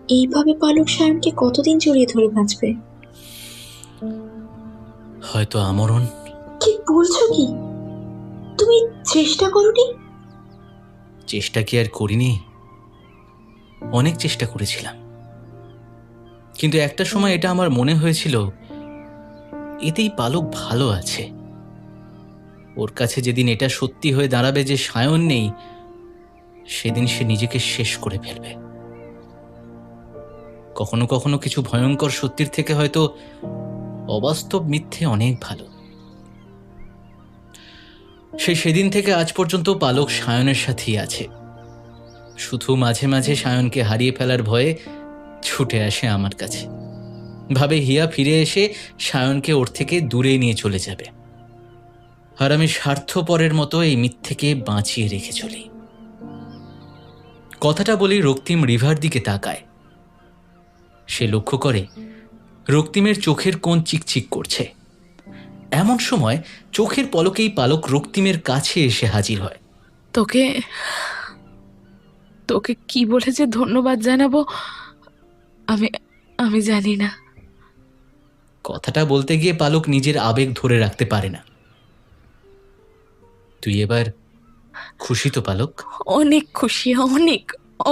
এইভাবে পালক সায়নকে কতদিন জড়িয়ে ধরে বাঁচবে? হয়তো আমরণ। কি বলছো কি? তুমি চেষ্টা করোনি? চেষ্টা কি আর করিনি? অনেক চেষ্টা করেছিলাম, কিন্তু একটা সময় এটা আমার মনে হয়েছিল এতেই পালক ভালো আছে। ওর কাছে যেদিন এটা সত্যি হয়ে দাঁড়াবে যে সায়ন নেই, সেদিন সে নিজেকে শেষ করে ফেলবে। কখনো কখনো কিছু ভয়ঙ্কর সত্যির থেকে হয়তো অবাস্তব মিথ্যে অনেক ভালো। সেদিন থেকে আজ পর্যন্ত পালক সায়নের সাথেই আছে। শুধু মাঝে মাঝে সায়নকে হারিয়ে ফেলার ভয়ে ছুটে আসে আমার কাছে, ভাবে হিয়া ফিরে এসে সায়নকে ওর থেকে দূরে নিয়ে চলে যাবে। আর আমি স্বার্থপরের মতো এই মিথ্যেকে বাঁচিয়ে রেখে চলি। কথাটা বলি রক্তিম রিভার দিকে তাকায়। সে লক্ষ্য করে রক্তিমের চোখের কোণ চিকচিক করছে। এমন সময় চোখের পলকেই পালক রক্তিমের কাছে এসে হাজির হয়। তোকে তোকে কি বলে যে ধন্যবাদ জানাবো আমি আমি জানি না। কথাটা বলতে গিয়ে পালক নিজের আবেগ ধরে রাখতে পারে না। তুই এবার খুশি তো পালক? অনেক খুশি, অনেক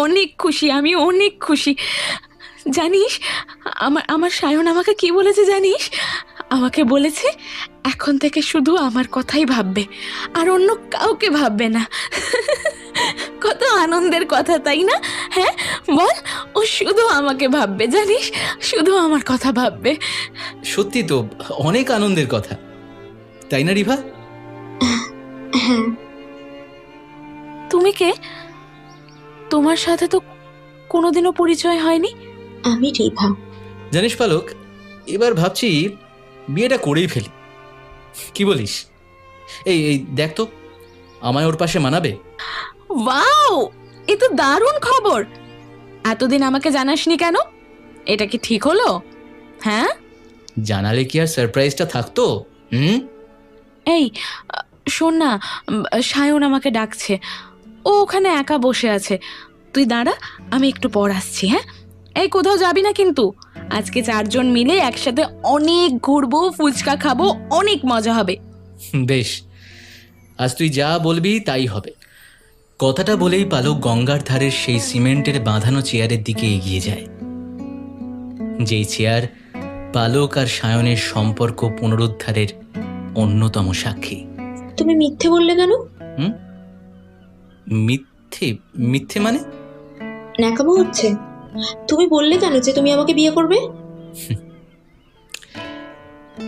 অনেক খুশি, আমি অনেক খুশি। জানিস আমার সায়ন আমাকে কি বলেছে জানিস? আমাকে বলেছে এখন থেকে শুধু আমার কথাই ভাববে, আর অন্য কাউকে ভাববে না। কত আনন্দের কথা, তাই না? হ্যাঁ বল, ও শুধু আমাকে ভাববে, জানিস, শুধু আমার কথা ভাববে। সত্যি তো অনেক আনন্দের কথা, তাই না রিভা? হ্যাঁ। তুমি কে? তোমার সাথে তো কোনোদিনও পরিচয় হয়নি। আমি রিভা। জানিস পালক, এবার ভাবছি বিয়েটা করেই ফেলি, কি বলিস? এই এই দেখ তো, আমায় ওর পাশে মানাবে? ওয়াও, এ তো দারুণ খবর। এতদিন আমাকে জানাসনি কেন? এটা কি ঠিক হলো? হ্যাঁ, জানালে কি আর সারপ্রাইজটা থাকতো? এই শোন না, সায়ন আমাকে ডাকছে। ও ওখানে একা বসে আছে, তুই দাঁড়া, আমি একটু পর আসছি। হ্যাঁ, এই কোথাও যাবি না কিন্তু। আজকে 4 জন মিলে একসাথে অনেক ঘুরবো, ফুচকা খাবো, অনেক মজা হবে। বেশ, আজ তুই যা বলবি তাই হবে। কথাটা বলেই পালক গঙ্গার ধারের সেই সিমেন্টের বাঁধানো চেয়ারের দিকে এগিয়ে যায়, যেই চেয়ার পালক আর সায়নের সম্পর্ক পুনরুদ্ধারের অন্যতম সাক্ষী। তুমি মিথ্যে বললে কেন? মিথ্যে? মিথ্যে মানে? ন্যাকামো হচ্ছে। তুমি বললে কেন যে তুমি আমাকে বিয়ে করবে?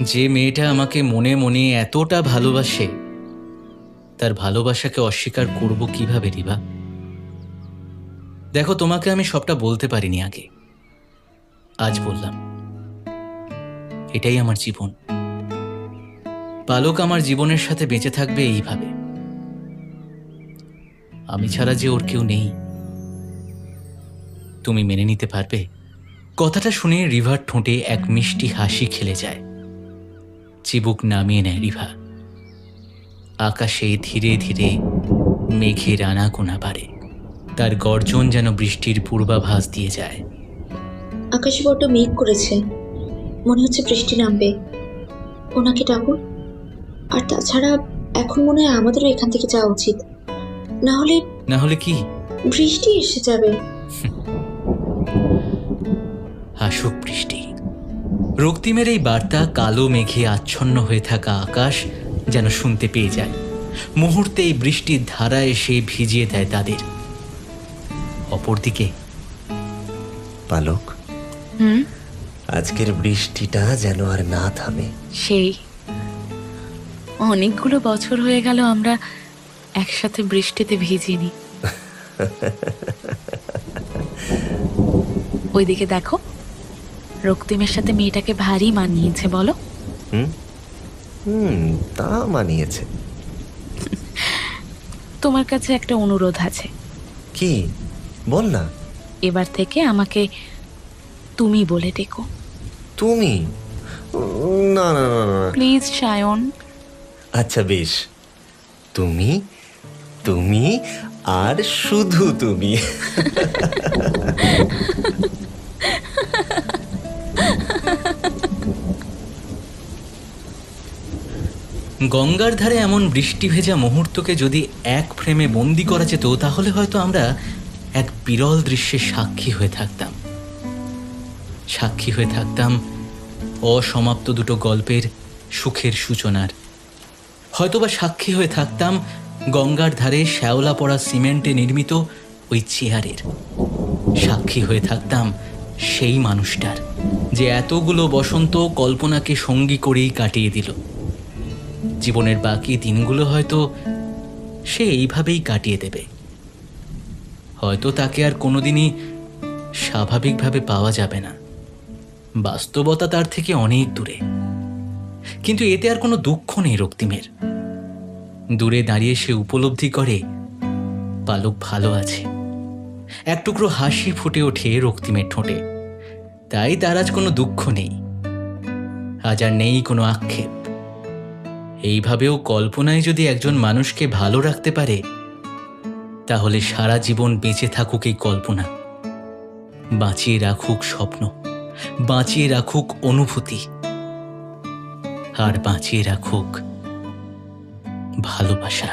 যে মেয়েটা আমাকে মনে মনে এতটা ভালোবাসে, তার ভালোবাসাকে অস্বীকার করব কিভাবে রিভা? দেখো, তোমাকে আমি সবটা বলতে পারিনি আগে, আজ বললাম। এটাই আমার জীবন। পালক আমার জীবনের সাথে বেঁচে থাকবে এইভাবে। আমি ছাড়া যে ওর কেউ নেই, তুমি মেনে নিতে পারবে? কথাটা শুনে রিভার ঠোঁটে এক মিষ্টি হাসি খেলে যায়। চিবুক নামিয়ে নেয় রিভা। আকাশে ধীরে ধীরে মেঘের আনাগোনা বাড়ে। তার গর্জন যেন বৃষ্টির পূর্বাভাস দিয়ে যায়। আকাশে বড্ড মেঘ করেছে, মনে হচ্ছে বৃষ্টি নামবে। ওনাকে ডাকুন। আর তাছাড়া এখন মনে হয় আমাদেরও এখান থেকে যাওয়া উচিত, না হলে কি? বৃষ্টি এসে যাবে। হাসুক বৃষ্টি। রক্তিমের এই বার্তা কালো মেঘে আচ্ছন্ন হয়ে থাকা আকাশ যেন শুনতে পেয়ে যায়। মুহূর্তে এই বৃষ্টির ধারা এসে ভিজিয়ে দেয় তাদের। অপরদিকে পালক, হুম, আজকের বৃষ্টিটা যেন আর না থামে। সেই অনেকগুলো বছর হয়ে গেল আমরা একসাথে বৃষ্টিতে ভিজিনি। ওইদিকে দেখো, রক্তিমের সাথে মেয়েটাকে ভারী মানিয়েছে, বলো? তা মানিয়েছে। তোমার কাছে একটা অনুরোধ আছে। কি? বল না। এবার থেকে আমাকে তুমি বলে ডেকো। তুমি? না না না না, প্লিজ সায়ন। আচ্ছা বেশ, তুমি, তুমি আর শুধু তুমি। গঙ্গার ধারে এমন বৃষ্টি ভেজা মুহূর্তকে যদি এক ফ্রেমে বন্দি করা যেত, তাহলে হয়তো আমরা এক বিরল দৃশ্যের সাক্ষী হয়ে থাকতাম। সাক্ষী হয়ে থাকতাম অসমাপ্ত দুটো গল্পের সুখের সূচনার। হয়তোবা সাক্ষী হয়ে থাকতাম গঙ্গার ধারে শ্যাওলা পড়া সিমেন্টে নির্মিত ওই চেয়ারের। সাক্ষী হয়ে থাকতাম সেই মানুষটার, যে এতগুলো বসন্ত কল্পনাকে সঙ্গী করেই কাটিয়ে দিল। জীবনের বাকি দিনগুলো হয়তো সে এইভাবেই কাটিয়ে দেবে। হয়তো তাকে আর কোনোদিনই স্বাভাবিকভাবে পাওয়া যাবে না। বাস্তবতা তার থেকে অনেক দূরে। কিন্তু এতে আর কোনো দুঃখ নেই রক্তিমের। দূরে দাঁড়িয়ে সে উপলব্ধি করে পালক ভালো আছে। এক টুকরো হাসি ফুটে ওঠে রক্তিমের ঠোঁটে। তাই তার আজ কোনো দুঃখ নেই, আজ আর নেই কোনো আক্ষেপ। এইভাবেও কল্পনায় যদি একজন মানুষকে ভালো রাখতে পারে, তাহলে সারা জীবন বেঁচে থাকুক এই কল্পনা, বাঁচিয়ে রাখুক স্বপ্ন, বাঁচিয়ে রাখুক অনুভূতি, আর বাঁচিয়ে রাখুক ভালোবাসা।